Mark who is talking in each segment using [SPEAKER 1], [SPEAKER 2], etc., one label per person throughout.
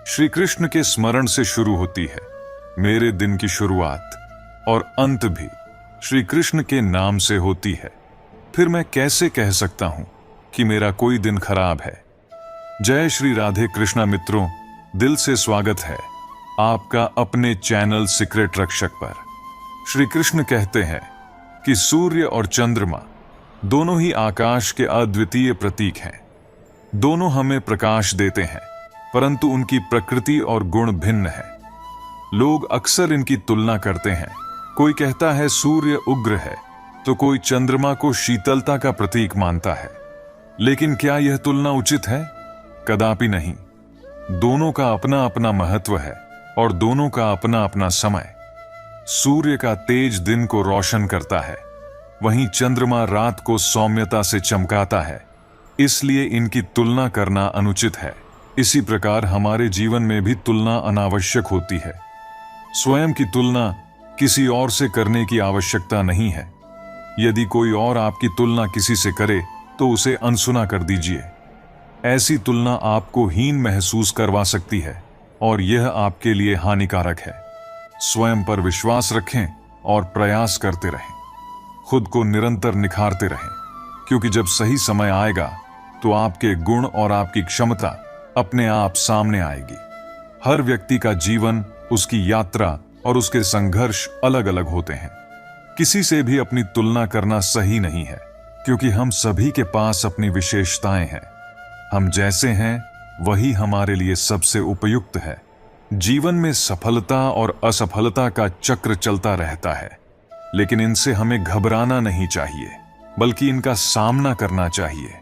[SPEAKER 1] श्री कृष्ण के स्मरण से शुरू होती है मेरे दिन की शुरुआत, और अंत भी श्री कृष्ण के नाम से होती है। फिर मैं कैसे कह सकता हूं कि मेरा कोई दिन खराब है। जय श्री राधे कृष्णा मित्रों, दिल से स्वागत है आपका अपने चैनल सीक्रेट रक्षक पर। श्री कृष्ण कहते हैं कि सूर्य और चंद्रमा दोनों ही आकाश के अद्वितीय प्रतीक हैं। दोनों हमें प्रकाश देते हैं, परंतु उनकी प्रकृति और गुण भिन्न है। लोग अक्सर इनकी तुलना करते हैं। कोई कहता है सूर्य उग्र है, तो कोई चंद्रमा को शीतलता का प्रतीक मानता है। लेकिन क्या यह तुलना उचित है? कदापि नहीं। दोनों का अपना अपना महत्व है और दोनों का अपना अपना समय। सूर्य का तेज दिन को रोशन करता है, वहीं चंद्रमा रात को सौम्यता से चमकाता है। इसलिए इनकी तुलना करना अनुचित है। इसी प्रकार हमारे जीवन में भी तुलना अनावश्यक होती है। स्वयं की तुलना किसी और से करने की आवश्यकता नहीं है। यदि कोई और आपकी तुलना किसी से करे तो उसे अनसुना कर दीजिए। ऐसी तुलना आपको हीन महसूस करवा सकती है और यह आपके लिए हानिकारक है। स्वयं पर विश्वास रखें और प्रयास करते रहें। खुद को निरंतर निखारते रहें, क्योंकि जब सही समय आएगा तो आपके गुण और आपकी क्षमता अपने आप सामने आएगी। हर व्यक्ति का जीवन, उसकी यात्रा और उसके संघर्ष अलग अलग होते हैं। किसी से भी अपनी तुलना करना सही नहीं है, क्योंकि हम सभी के पास अपनी विशेषताएं हैं। हम जैसे हैं वही हमारे लिए सबसे उपयुक्त है। जीवन में सफलता और असफलता का चक्र चलता रहता है, लेकिन इनसे हमें घबराना नहीं चाहिए, बल्कि इनका सामना करना चाहिए।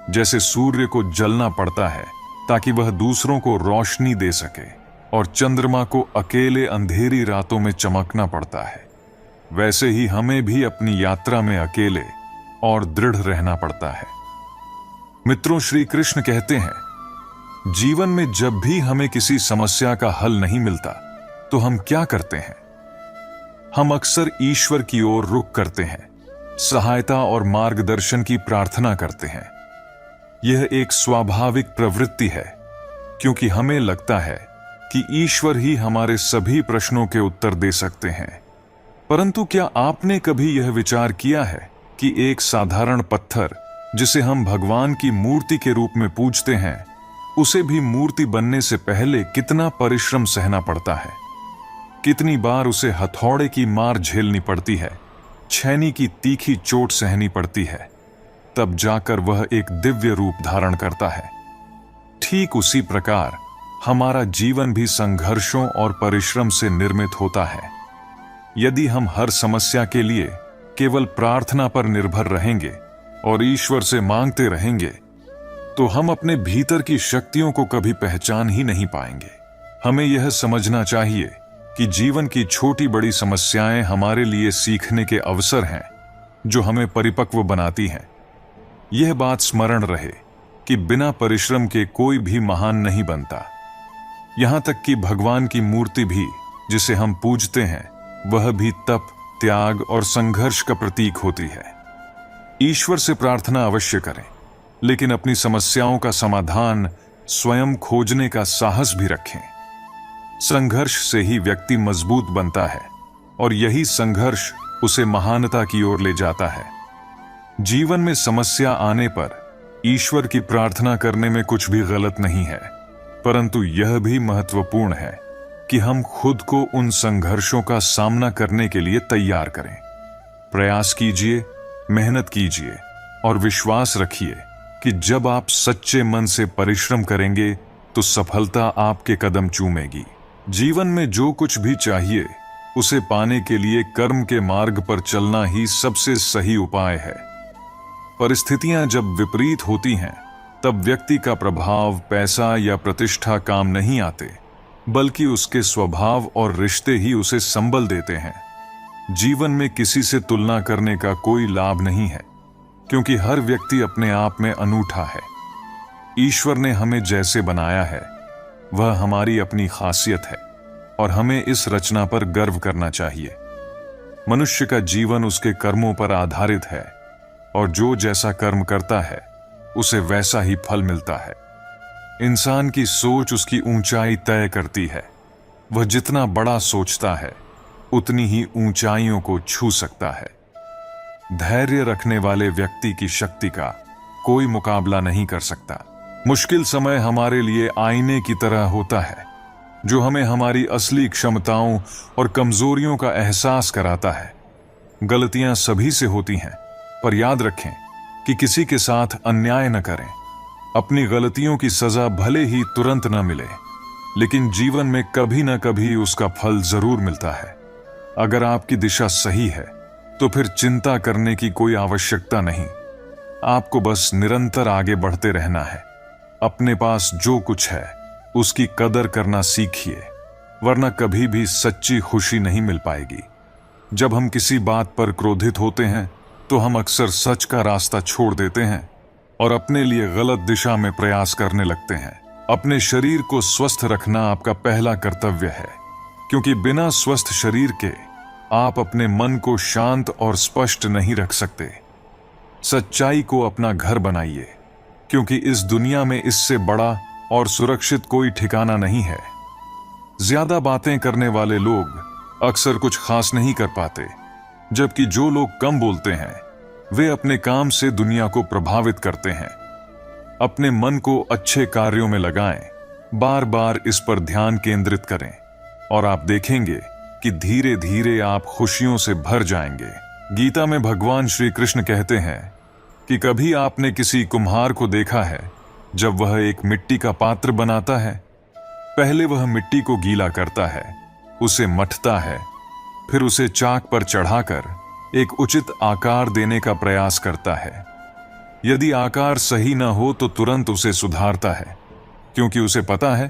[SPEAKER 1] जैसे सूर्य को जलना पड़ता है ताकि वह दूसरों को रोशनी दे सके, और चंद्रमा को अकेले अंधेरी रातों में चमकना पड़ता है, वैसे ही हमें भी अपनी यात्रा में अकेले और दृढ़ रहना पड़ता है। मित्रों, श्री कृष्ण कहते हैं, जीवन में जब भी हमें किसी समस्या का हल नहीं मिलता तो हम क्या करते हैं? हम अक्सर ईश्वर की ओर रुख करते हैं, सहायता और मार्गदर्शन की प्रार्थना करते हैं। यह एक स्वाभाविक प्रवृत्ति है, क्योंकि हमें लगता है कि ईश्वर ही हमारे सभी प्रश्नों के उत्तर दे सकते हैं। परंतु क्या आपने कभी यह विचार किया है कि एक साधारण पत्थर, जिसे हम भगवान की मूर्ति के रूप में पूजते हैं, उसे भी मूर्ति बनने से पहले कितना परिश्रम सहना पड़ता है? कितनी बार उसे हथौड़े की मार झेलनी पड़ती है, छेनी की तीखी चोट सहनी पड़ती है, तब जाकर वह एक दिव्य रूप धारण करता है। ठीक उसी प्रकार हमारा जीवन भी संघर्षों और परिश्रम से निर्मित होता है। यदि हम हर समस्या के लिए केवल प्रार्थना पर निर्भर रहेंगे और ईश्वर से मांगते रहेंगे, तो हम अपने भीतर की शक्तियों को कभी पहचान ही नहीं पाएंगे। हमें यह समझना चाहिए कि जीवन की छोटी बड़ी समस्याएं हमारे लिए सीखने के अवसर हैं, जो हमें परिपक्व बनाती हैं। यह बात स्मरण रहे कि बिना परिश्रम के कोई भी महान नहीं बनता। यहां तक कि भगवान की मूर्ति भी, जिसे हम पूजते हैं, वह भी तप, त्याग और संघर्ष का प्रतीक होती है। ईश्वर से प्रार्थना अवश्य करें, लेकिन अपनी समस्याओं का समाधान स्वयं खोजने का साहस भी रखें। संघर्ष से ही व्यक्ति मजबूत बनता है, और यही संघर्ष उसे महानता की ओर ले जाता है। जीवन में समस्या आने पर ईश्वर की प्रार्थना करने में कुछ भी गलत नहीं है, परंतु यह भी महत्वपूर्ण है कि हम खुद को उन संघर्षों का सामना करने के लिए तैयार करें। प्रयास कीजिए, मेहनत कीजिए और विश्वास रखिए कि जब आप सच्चे मन से परिश्रम करेंगे तो सफलता आपके कदम चूमेगी। जीवन में जो कुछ भी चाहिए, उसे पाने के लिए कर्म के मार्ग पर चलना ही सबसे सही उपाय है। परिस्थितियां जब विपरीत होती हैं, तब व्यक्ति का प्रभाव, पैसा या प्रतिष्ठा काम नहीं आते, बल्कि उसके स्वभाव और रिश्ते ही उसे संबल देते हैं। जीवन में किसी से तुलना करने का कोई लाभ नहीं है, क्योंकि हर व्यक्ति अपने आप में अनूठा है। ईश्वर ने हमें जैसे बनाया है, वह हमारी अपनी खासियत है, और हमें इस रचना पर गर्व करना चाहिए। मनुष्य का जीवन उसके कर्मों पर आधारित है, और जो जैसा कर्म करता है उसे वैसा ही फल मिलता है। इंसान की सोच उसकी ऊंचाई तय करती है। वह जितना बड़ा सोचता है उतनी ही ऊंचाइयों को छू सकता है। धैर्य रखने वाले व्यक्ति की शक्ति का कोई मुकाबला नहीं कर सकता। मुश्किल समय हमारे लिए आईने की तरह होता है, जो हमें हमारी असली क्षमताओं और कमजोरियों का एहसास कराता है। गलतियां सभी से होती हैं, पर याद रखें कि किसी के साथ अन्याय न करें। अपनी गलतियों की सजा भले ही तुरंत न मिले, लेकिन जीवन में कभी न कभी उसका फल जरूर मिलता है। अगर आपकी दिशा सही है तो फिर चिंता करने की कोई आवश्यकता नहीं। आपको बस निरंतर आगे बढ़ते रहना है। अपने पास जो कुछ है उसकी कदर करना सीखिए, वरना कभी भी सच्ची खुशी नहीं मिल पाएगी। जब हम किसी बात पर क्रोधित होते हैं तो हम अक्सर सच का रास्ता छोड़ देते हैं और अपने लिए गलत दिशा में प्रयास करने लगते हैं। अपने शरीर को स्वस्थ रखना आपका पहला कर्तव्य है, क्योंकि बिना स्वस्थ शरीर के आप अपने मन को शांत और स्पष्ट नहीं रख सकते। सच्चाई को अपना घर बनाइए, क्योंकि इस दुनिया में इससे बड़ा और सुरक्षित कोई ठिकाना नहीं है। ज्यादा बातें करने वाले लोग अक्सर कुछ खास नहीं कर पाते, जबकि जो लोग कम बोलते हैं वे अपने काम से दुनिया को प्रभावित करते हैं। अपने मन को अच्छे कार्यों में लगाएं, बार बार इस पर ध्यान केंद्रित करें और आप देखेंगे कि धीरे धीरे आप खुशियों से भर जाएंगे। गीता में भगवान श्री कृष्ण कहते हैं कि कभी आपने किसी कुम्हार को देखा है जब वह एक मिट्टी का पात्र बनाता है? पहले वह मिट्टी को गीला करता है, उसे मथता है, फिर उसे चाक पर चढ़ाकर एक उचित आकार देने का प्रयास करता है। यदि आकार सही न हो तो तुरंत उसे सुधारता है, क्योंकि उसे पता है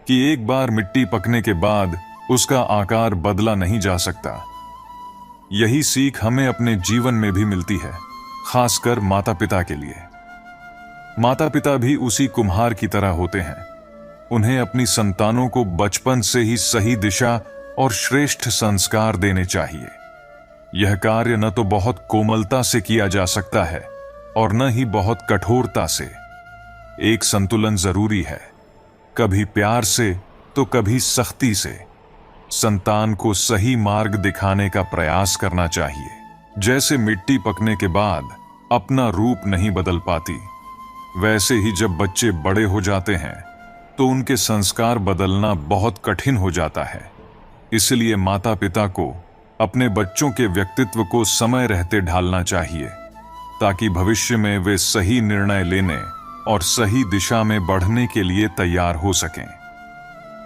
[SPEAKER 1] कि एक बार मिट्टी पकने के बाद उसका आकार बदला नहीं जा सकता। यही सीख हमें अपने जीवन में भी मिलती है, खासकर माता पिता के लिए। माता पिता भी उसी कुम्हार की तरह होते हैं। उन्हें अपनी संतानों को बचपन से ही सही दिशा और श्रेष्ठ संस्कार देने चाहिए। यह कार्य न तो बहुत कोमलता से किया जा सकता है और न ही बहुत कठोरता से। एक संतुलन जरूरी है, कभी प्यार से तो कभी सख्ती से। संतान को सही मार्ग दिखाने का प्रयास करना चाहिए। जैसे मिट्टी पकने के बाद अपना रूप नहीं बदल पाती, वैसे ही जब बच्चे बड़े हो जाते हैं तो उनके संस्कार बदलना बहुत कठिन हो जाता है। इसलिए माता पिता को अपने बच्चों के व्यक्तित्व को समय रहते ढालना चाहिए, ताकि भविष्य में वे सही निर्णय लेने और सही दिशा में बढ़ने के लिए तैयार हो सकें।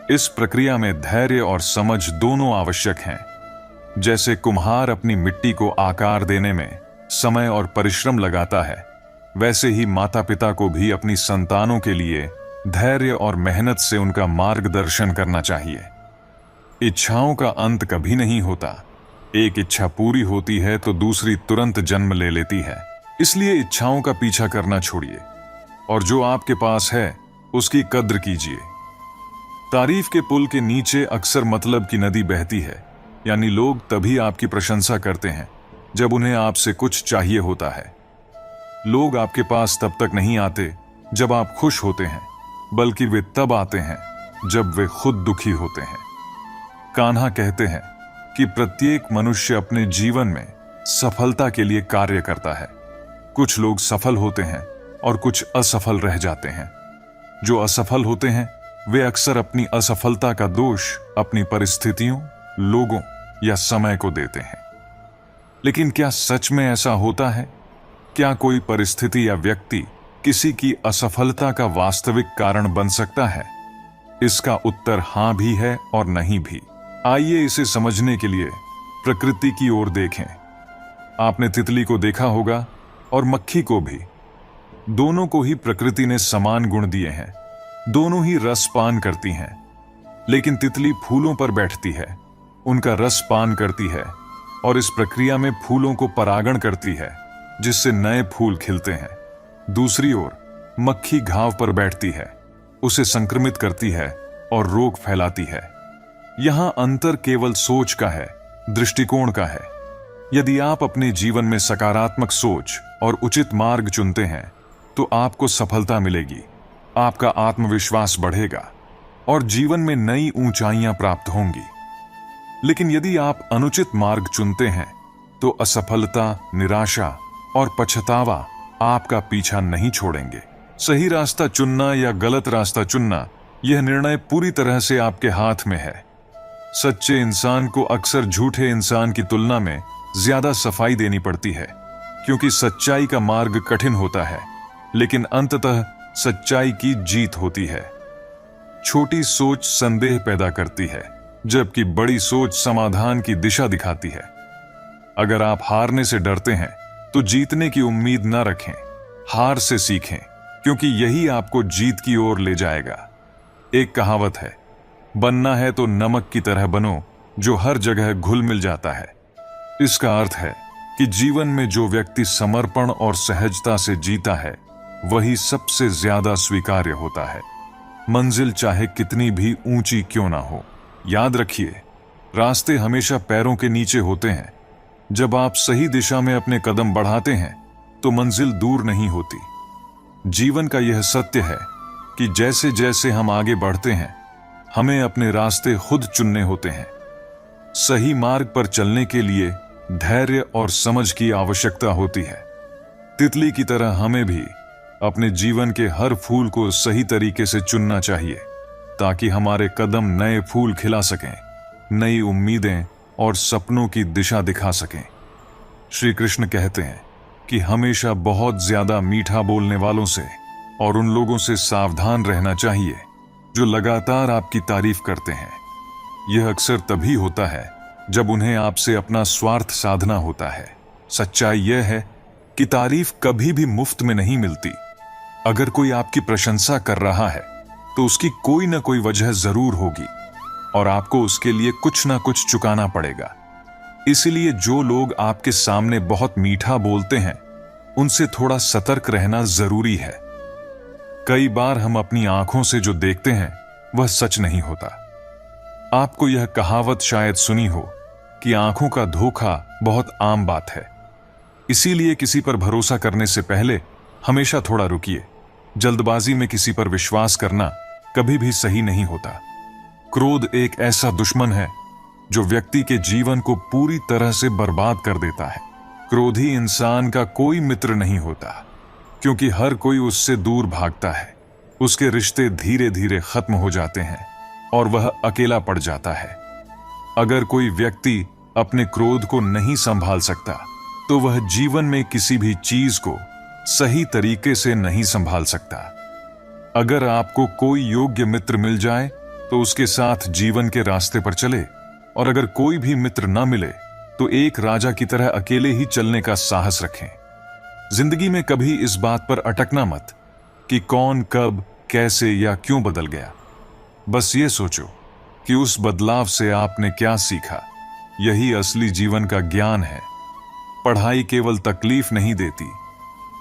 [SPEAKER 1] इस प्रक्रिया में धैर्य और समझ दोनों आवश्यक हैं। जैसे कुम्हार अपनी मिट्टी को आकार देने में समय और परिश्रम लगाता है, वैसे ही माता पिता को भी अपनी संतानों के लिए धैर्य और मेहनत से उनका मार्गदर्शन करना चाहिए। इच्छाओं का अंत कभी नहीं होता। एक इच्छा पूरी होती है तो दूसरी तुरंत जन्म ले लेती है। इसलिए इच्छाओं का पीछा करना छोड़िए और जो आपके पास है उसकी कद्र कीजिए। तारीफ के पुल के नीचे अक्सर मतलब की नदी बहती है, यानी लोग तभी आपकी प्रशंसा करते हैं जब उन्हें आपसे कुछ चाहिए होता है। लोग आपके पास तब तक नहीं आते जब आप खुश होते हैं, बल्कि वे तब आते हैं जब वे खुद दुखी होते हैं। कान्हा कहते हैं कि प्रत्येक मनुष्य अपने जीवन में सफलता के लिए कार्य करता है। कुछ लोग सफल होते हैं और कुछ असफल रह जाते हैं। जो असफल होते हैं वे अक्सर अपनी असफलता का दोष अपनी परिस्थितियों, लोगों या समय को देते हैं। लेकिन क्या सच में ऐसा होता है? क्या कोई परिस्थिति या व्यक्ति किसी की असफलता का वास्तविक कारण बन सकता है? इसका उत्तर हां भी है और नहीं भी। आइए इसे समझने के लिए प्रकृति की ओर देखें। आपने तितली को देखा होगा और मक्खी को भी। दोनों को ही प्रकृति ने समान गुण दिए हैं। दोनों ही रस पान करती हैं, लेकिन तितली फूलों पर बैठती है, उनका रस पान करती है और इस प्रक्रिया में फूलों को परागण करती है, जिससे नए फूल खिलते हैं। दूसरी ओर मक्खी घाव पर बैठती है, उसे संक्रमित करती है और रोग फैलाती है। यहां अंतर केवल सोच का है, दृष्टिकोण का है। यदि आप अपने जीवन में सकारात्मक सोच और उचित मार्ग चुनते हैं तो आपको सफलता मिलेगी। आपका आत्मविश्वास बढ़ेगा और जीवन में नई ऊंचाइयां प्राप्त होंगी। लेकिन यदि आप अनुचित मार्ग चुनते हैं तो असफलता, निराशा और पछतावा आपका पीछा नहीं छोड़ेंगे। सही रास्ता चुनना या गलत रास्ता चुनना, यह निर्णय पूरी तरह से आपके हाथ में है। सच्चे इंसान को अक्सर झूठे इंसान की तुलना में ज्यादा सफाई देनी पड़ती है, क्योंकि सच्चाई का मार्ग कठिन होता है, लेकिन अंततः सच्चाई की जीत होती है। छोटी सोच संदेह पैदा करती है, जबकि बड़ी सोच समाधान की दिशा दिखाती है। अगर आप हारने से डरते हैं तो जीतने की उम्मीद न रखें, हार से सीखें, क्योंकि यही आपको जीत की ओर ले जाएगा। एक कहावत है, बनना है तो नमक की तरह बनो जो हर जगह घुल मिल जाता है। इसका अर्थ है कि जीवन में जो व्यक्ति समर्पण और सहजता से जीता है वही सबसे ज्यादा स्वीकार्य होता है, मंजिल चाहे कितनी भी ऊंची क्यों ना हो। याद रखिए, रास्ते हमेशा पैरों के नीचे होते हैं। जब आप सही दिशा में अपने कदम बढ़ाते हैं तो मंजिल दूर नहीं होती। जीवन का यह सत्य है कि जैसे जैसे हम आगे बढ़ते हैं हमें अपने रास्ते खुद चुनने होते हैं। सही मार्ग पर चलने के लिए धैर्य और समझ की आवश्यकता होती है। तितली की तरह हमें भी अपने जीवन के हर फूल को सही तरीके से चुनना चाहिए, ताकि हमारे कदम नए फूल खिला सकें, नई उम्मीदें और सपनों की दिशा दिखा सकें। श्री कृष्ण कहते हैं कि हमेशा बहुत ज्यादा मीठा बोलने वालों से और उन लोगों से सावधान रहना चाहिए जो लगातार आपकी तारीफ करते हैं। यह अक्सर तभी होता है जब उन्हें आपसे अपना स्वार्थ साधना होता है। सच्चाई यह है कि तारीफ कभी भी मुफ्त में नहीं मिलती। अगर कोई आपकी प्रशंसा कर रहा है तो उसकी कोई ना कोई वजह जरूर होगी और आपको उसके लिए कुछ ना कुछ चुकाना पड़ेगा। इसलिए जो लोग आपके सामने बहुत मीठा बोलते हैं उनसे थोड़ा सतर्क रहना जरूरी है। कई बार हम अपनी आंखों से जो देखते हैं वह सच नहीं होता। आपको यह कहावत शायद सुनी हो कि आंखों का धोखा बहुत आम बात है। इसीलिए किसी पर भरोसा करने से पहले हमेशा थोड़ा रुकिए। जल्दबाजी में किसी पर विश्वास करना कभी भी सही नहीं होता। क्रोध एक ऐसा दुश्मन है जो व्यक्ति के जीवन को पूरी तरह से बर्बाद कर देता है। क्रोधी इंसान का कोई मित्र नहीं होता, क्योंकि हर कोई उससे दूर भागता है। उसके रिश्ते धीरे धीरे खत्म हो जाते हैं और वह अकेला पड़ जाता है। अगर कोई व्यक्ति अपने क्रोध को नहीं संभाल सकता तो वह जीवन में किसी भी चीज को सही तरीके से नहीं संभाल सकता। अगर आपको कोई योग्य मित्र मिल जाए तो उसके साथ जीवन के रास्ते पर चले, और अगर कोई भी मित्र न मिले तो एक राजा की तरह अकेले ही चलने का साहस रखें। जिंदगी में कभी इस बात पर अटकना मत कि कौन कब कैसे या क्यों बदल गया। बस ये सोचो कि उस बदलाव से आपने क्या सीखा। यही असली जीवन का ज्ञान है। पढ़ाई केवल तकलीफ नहीं देती,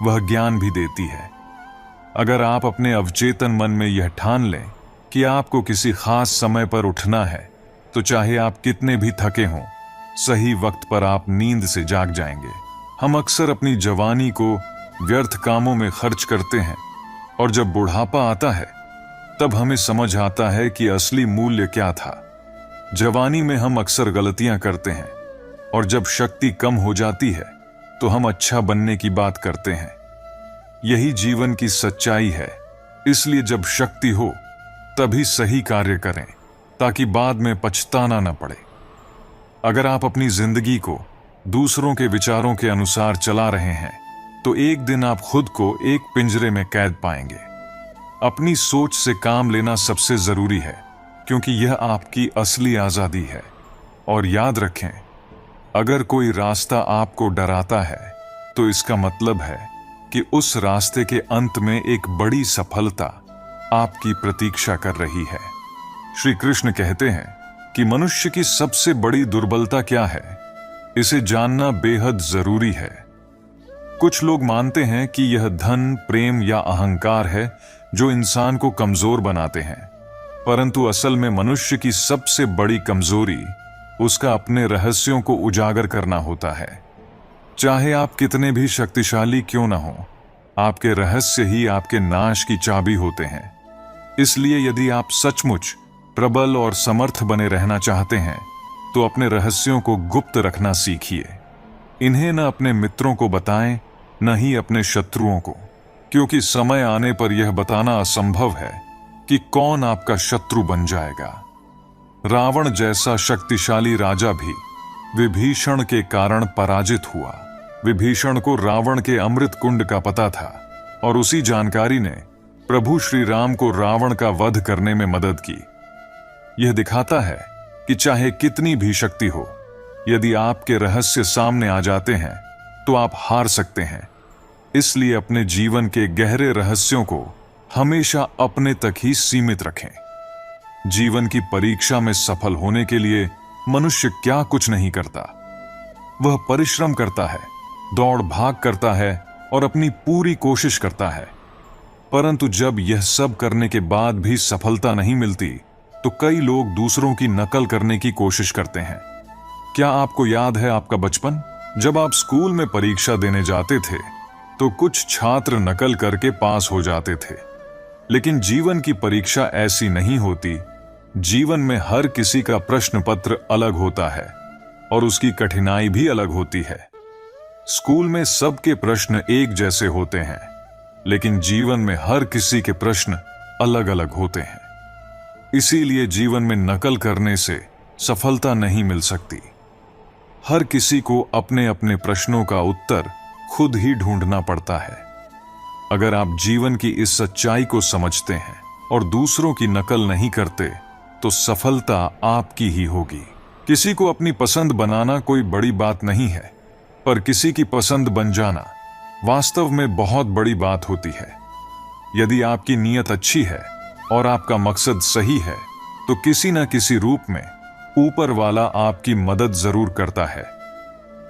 [SPEAKER 1] वह ज्ञान भी देती है। अगर आप अपने अवचेतन मन में यह ठान लें कि आपको किसी खास समय पर उठना है, तो चाहे आप कितने भी थके हों, सही वक्त पर आप नींद से जाग जाएंगे। हम अक्सर अपनी जवानी को व्यर्थ कामों में खर्च करते हैं, और जब बुढ़ापा आता है तब हमें समझ आता है कि असली मूल्य क्या था। जवानी में हम अक्सर गलतियां करते हैं, और जब शक्ति कम हो जाती है तो हम अच्छा बनने की बात करते हैं। यही जीवन की सच्चाई है। इसलिए जब शक्ति हो तभी सही कार्य करें, ताकि बाद में पछताना न पड़े। अगर आप अपनी जिंदगी को दूसरों के विचारों के अनुसार चला रहे हैं तो एक दिन आप खुद को एक पिंजरे में कैद पाएंगे। अपनी सोच से काम लेना सबसे जरूरी है, क्योंकि यह आपकी असली आजादी है। और याद रखें, अगर कोई रास्ता आपको डराता है तो इसका मतलब है कि उस रास्ते के अंत में एक बड़ी सफलता आपकी प्रतीक्षा कर रही है। श्री कृष्ण कहते हैं कि मनुष्य की सबसे बड़ी दुर्बलता क्या है, इसे जानना बेहद जरूरी है। कुछ लोग मानते हैं कि यह धन, प्रेम या अहंकार है जो इंसान को कमजोर बनाते हैं, परंतु असल में मनुष्य की सबसे बड़ी कमजोरी उसका अपने रहस्यों को उजागर करना होता है। चाहे आप कितने भी शक्तिशाली क्यों ना हो, आपके रहस्य ही आपके नाश की चाबी होते हैं। इसलिए यदि आप सचमुच प्रबल और समर्थ बने रहना चाहते हैं तो अपने रहस्यों को गुप्त रखना सीखिए। इन्हें न अपने मित्रों को बताएं, न ही अपने शत्रुओं को, क्योंकि समय आने पर यह बताना असंभव है कि कौन आपका शत्रु बन जाएगा। रावण जैसा शक्तिशाली राजा भी विभीषण के कारण पराजित हुआ। विभीषण को रावण के अमृत कुंड का पता था और उसी जानकारी ने प्रभु श्री राम को रावण का वध करने में मदद की। यह दिखाता है कि चाहे कितनी भी शक्ति हो, यदि आपके रहस्य सामने आ जाते हैं तो आप हार सकते हैं। इसलिए अपने जीवन के गहरे रहस्यों को हमेशा अपने तक ही सीमित रखें। जीवन की परीक्षा में सफल होने के लिए मनुष्य क्या कुछ नहीं करता। वह परिश्रम करता है, दौड़ भाग करता है और अपनी पूरी कोशिश करता है। परंतु जब यह सब करने के बाद भी सफलता नहीं मिलती तो कई लोग दूसरों की नकल करने की कोशिश करते हैं। क्या आपको याद है आपका बचपन? जब आप स्कूल में परीक्षा देने जाते थे तो कुछ छात्र नकल करके पास हो जाते थे। लेकिन जीवन की परीक्षा ऐसी नहीं होती। जीवन में हर किसी का प्रश्न पत्र अलग होता है और उसकी कठिनाई भी अलग होती है। स्कूल में सबके प्रश्न एक जैसे होते हैं, लेकिन जीवन में हर किसी के प्रश्न अलग अलग होते हैं। इसीलिए जीवन में नकल करने से सफलता नहीं मिल सकती। हर किसी को अपने अपने प्रश्नों का उत्तर खुद ही ढूंढना पड़ता है। अगर आप जीवन की इस सच्चाई को समझते हैं और दूसरों की नकल नहीं करते तो सफलता आपकी ही होगी। किसी को अपनी पसंद बनाना कोई बड़ी बात नहीं है, पर किसी की पसंद बन जाना वास्तव में बहुत बड़ी बात होती है। यदि आपकी नीयत अच्छी है और आपका मकसद सही है तो किसी न किसी रूप में ऊपर वाला आपकी मदद जरूर करता है।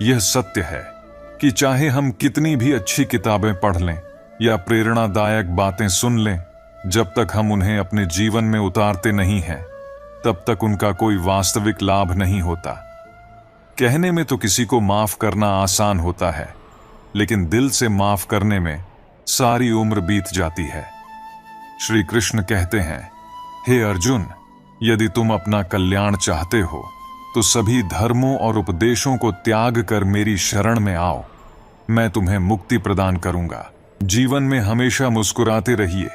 [SPEAKER 1] यह सत्य है कि चाहे हम कितनी भी अच्छी किताबें पढ़ लें या प्रेरणादायक बातें सुन लें, जब तक हम उन्हें अपने जीवन में उतारते नहीं हैं तब तक उनका कोई वास्तविक लाभ नहीं होता। कहने में तो किसी को माफ करना आसान होता है, लेकिन दिल से माफ करने में सारी उम्र बीत जाती है। श्री कृष्ण कहते हैं, हे अर्जुन, यदि तुम अपना कल्याण चाहते हो तो सभी धर्मों और उपदेशों को त्याग कर मेरी शरण में आओ। मैं तुम्हें मुक्ति प्रदान करूंगा। जीवन में हमेशा मुस्कुराते रहिए,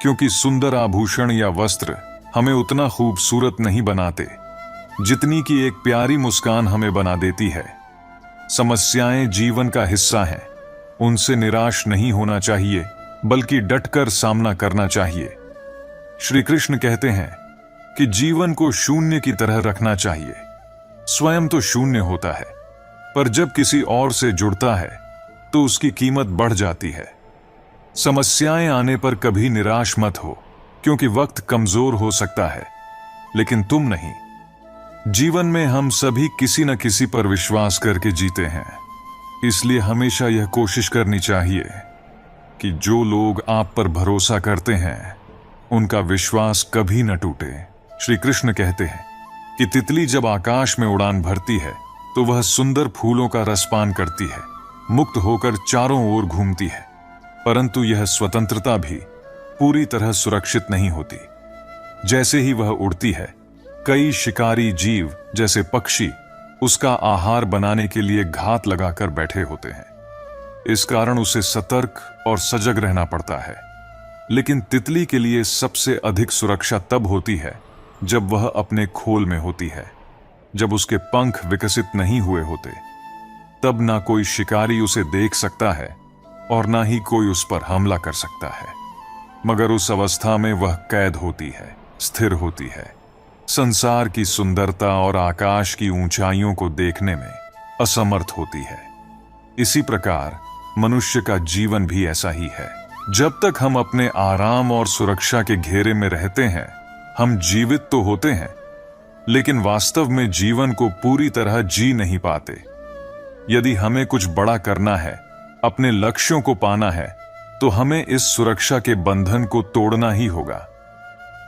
[SPEAKER 1] क्योंकि सुंदर आभूषण या वस्त्र हमें उतना खूबसूरत नहीं बनाते जितनी कि एक प्यारी मुस्कान हमें बना देती है। समस्याएं जीवन का हिस्सा हैं, उनसे निराश नहीं होना चाहिए बल्कि डटकर सामना करना चाहिए। श्री कृष्ण कहते हैं कि जीवन को शून्य की तरह रखना चाहिए। स्वयं तो शून्य होता है, पर जब किसी और से जुड़ता है तो उसकी कीमत बढ़ जाती है। समस्याएं आने पर कभी निराश मत हो, क्योंकि वक्त कमजोर हो सकता है, लेकिन तुम नहीं। जीवन में हम सभी किसी न किसी पर विश्वास करके जीते हैं। इसलिए हमेशा यह कोशिश करनी चाहिए कि जो लोग आप पर भरोसा करते हैं उनका विश्वास कभी न टूटे। श्री कृष्ण कहते हैं कि तितली जब आकाश में उड़ान भरती है तो वह सुंदर फूलों का रसपान करती है, मुक्त होकर चारों ओर घूमती है, परंतु यह स्वतंत्रता भी पूरी तरह सुरक्षित नहीं होती। जैसे ही वह उड़ती है, कई शिकारी जीव जैसे पक्षी उसका आहार बनाने के लिए घात लगाकर बैठे होते हैं। इस कारण उसे सतर्क और सजग रहना पड़ता है। लेकिन तितली के लिए सबसे अधिक सुरक्षा तब होती है जब वह अपने खोल में होती है। जब उसके पंख विकसित नहीं हुए होते, तब ना कोई शिकारी उसे देख सकता है और ना ही कोई उस पर हमला कर सकता है। मगर उस अवस्था में वह कैद होती है, स्थिर होती है, संसार की सुंदरता और आकाश की ऊंचाइयों को देखने में असमर्थ होती है। इसी प्रकार मनुष्य का जीवन भी ऐसा ही है। जब तक हम अपने आराम और सुरक्षा के घेरे में रहते हैं, हम जीवित तो होते हैं, लेकिन वास्तव में जीवन को पूरी तरह जी नहीं पाते। यदि हमें कुछ बड़ा करना है, अपने लक्ष्यों को पाना है, तो हमें इस सुरक्षा के बंधन को तोड़ना ही होगा।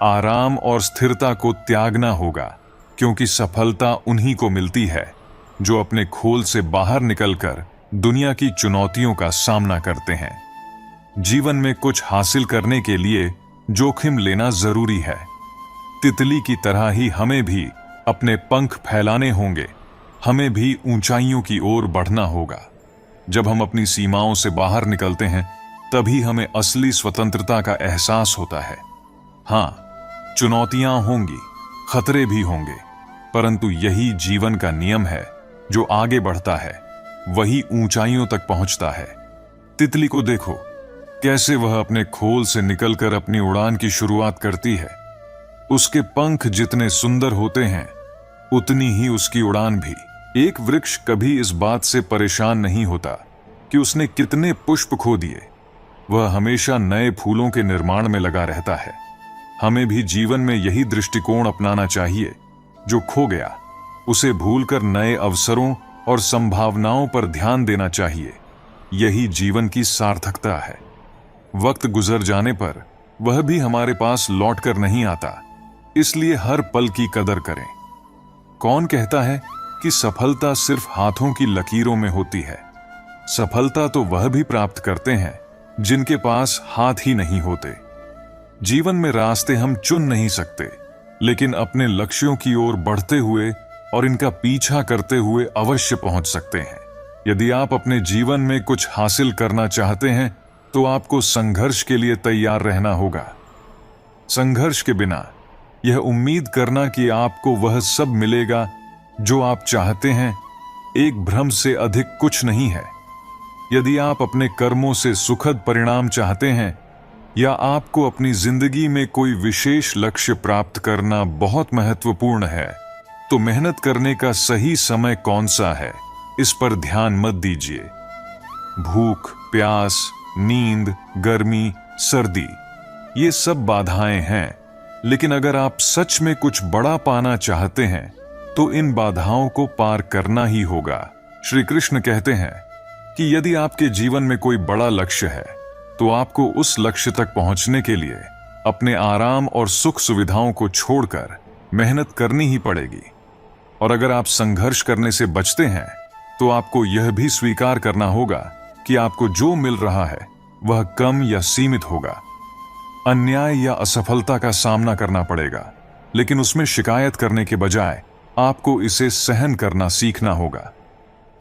[SPEAKER 1] आराम और स्थिरता को त्यागना होगा, क्योंकि सफलता उन्हीं को मिलती है जो अपने खोल से बाहर निकलकर दुनिया की चुनौतियों का सामना करते हैं। जीवन में कुछ हासिल करने के लिए जोखिम लेना जरूरी है। तितली की तरह ही हमें भी अपने पंख फैलाने होंगे, हमें भी ऊंचाइयों की ओर बढ़ना होगा। जब हम अपनी सीमाओं से बाहर निकलते हैं, तभी हमें असली स्वतंत्रता का एहसास होता है। हाँ, चुनौतियां होंगी, खतरे भी होंगे, परंतु यही जीवन का नियम है। जो आगे बढ़ता है वही ऊंचाइयों तक पहुंचता है। तितली को देखो, कैसे वह अपने खोल से निकलकर अपनी उड़ान की शुरुआत करती है। उसके पंख जितने सुंदर होते हैं, उतनी ही उसकी उड़ान भी। एक वृक्ष कभी इस बात से परेशान नहीं होता कि उसने कितने पुष्प खो दिए। वह हमेशा नए फूलों के निर्माण में लगा रहता है। हमें भी जीवन में यही दृष्टिकोण अपनाना चाहिए। जो खो गया उसे भूलकर नए अवसरों और संभावनाओं पर ध्यान देना चाहिए। यही जीवन की सार्थकता है। वक्त गुजर जाने पर वह भी हमारे पास लौटकर नहीं आता, इसलिए हर पल की कदर करें। कौन कहता है कि सफलता सिर्फ हाथों की लकीरों में होती है? सफलता तो वह भी प्राप्त करते हैं जिनके पास हाथ ही नहीं होते। जीवन में रास्ते हम चुन नहीं सकते, लेकिन अपने लक्ष्यों की ओर बढ़ते हुए और इनका पीछा करते हुए अवश्य पहुंच सकते हैं। यदि आप अपने जीवन में कुछ हासिल करना चाहते हैं तो आपको संघर्ष के लिए तैयार रहना होगा। संघर्ष के बिना यह उम्मीद करना कि आपको वह सब मिलेगा जो आप चाहते हैं, एक भ्रम से अधिक कुछ नहीं है। यदि आप अपने कर्मों से सुखद परिणाम चाहते हैं या आपको अपनी जिंदगी में कोई विशेष लक्ष्य प्राप्त करना बहुत महत्वपूर्ण है, तो मेहनत करने का सही समय कौन सा है, इस पर ध्यान मत दीजिए। भूख, प्यास, नींद, गर्मी, सर्दी, ये सब बाधाएं हैं, लेकिन अगर आप सच में कुछ बड़ा पाना चाहते हैं तो इन बाधाओं को पार करना ही होगा। श्री कृष्ण कहते हैं कि यदि आपके जीवन में कोई बड़ा लक्ष्य है तो आपको उस लक्ष्य तक पहुंचने के लिए अपने आराम और सुख सुविधाओं को छोड़कर मेहनत करनी ही पड़ेगी। और अगर आप संघर्ष करने से बचते हैं तो आपको यह भी स्वीकार करना होगा कि आपको जो मिल रहा है वह कम या सीमित होगा। अन्याय या असफलता का सामना करना पड़ेगा, लेकिन उसमें शिकायत करने के बजाय आपको इसे सहन करना सीखना होगा,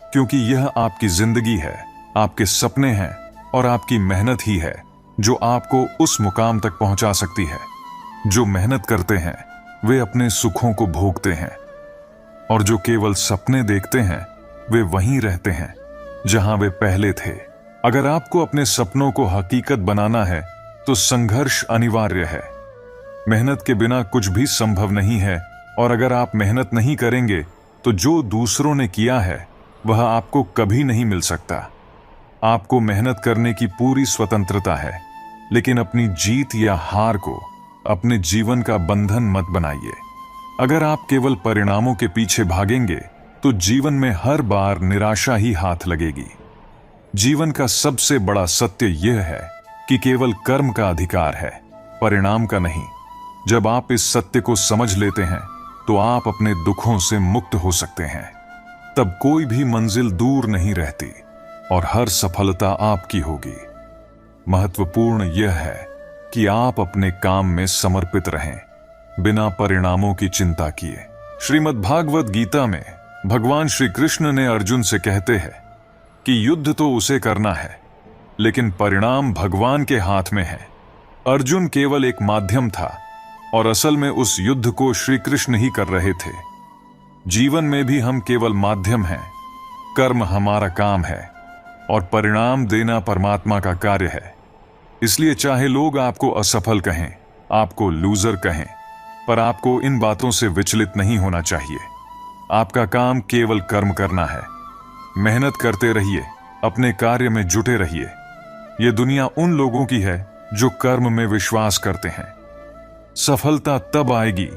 [SPEAKER 1] क्योंकि यह आपकी जिंदगी है, आपके सपने हैं और आपकी मेहनत ही है जो आपको उस मुकाम तक पहुंचा सकती है। जो मेहनत करते हैं वे अपने सुखों को भोगते हैं, और जो केवल सपने देखते हैं वे वहीं रहते हैं जहां वे पहले थे। अगर आपको अपने सपनों को हकीकत बनाना है तो संघर्ष अनिवार्य है। मेहनत के बिना कुछ भी संभव नहीं है, और अगर आप मेहनत नहीं करेंगे तो जो दूसरों ने किया है वह आपको कभी नहीं मिल सकता। आपको मेहनत करने की पूरी स्वतंत्रता है, लेकिन अपनी जीत या हार को अपने जीवन का बंधन मत बनाइए। अगर आप केवल परिणामों के पीछे भागेंगे तो जीवन में हर बार निराशा ही हाथ लगेगी। जीवन का सबसे बड़ा सत्य यह है कि केवल कर्म का अधिकार है, परिणाम का नहीं। जब आप इस सत्य को समझ लेते हैं तो आप अपने दुखों से मुक्त हो सकते हैं। तब कोई भी मंजिल दूर नहीं रहती और हर सफलता आपकी होगी। महत्वपूर्ण यह है कि आप अपने काम में समर्पित रहें, बिना परिणामों की चिंता किए। श्रीमद्भागवत गीता में भगवान श्री कृष्ण ने अर्जुन से कहते हैं कि युद्ध तो उसे करना है, लेकिन परिणाम भगवान के हाथ में है। अर्जुन केवल एक माध्यम था और असल में उस युद्ध को श्री कृष्ण ही कर रहे थे। जीवन में भी हम केवल माध्यम हैं। कर्म हमारा काम है और परिणाम देना परमात्मा का कार्य है। इसलिए चाहे लोग आपको असफल कहें, आपको लूजर कहें, पर आपको इन बातों से विचलित नहीं होना चाहिए। आपका काम केवल कर्म करना है। मेहनत करते रहिए, अपने कार्य में जुटे रहिए। यह दुनिया उन लोगों की है जो कर्म में विश्वास करते हैं। सफलता तब आएगी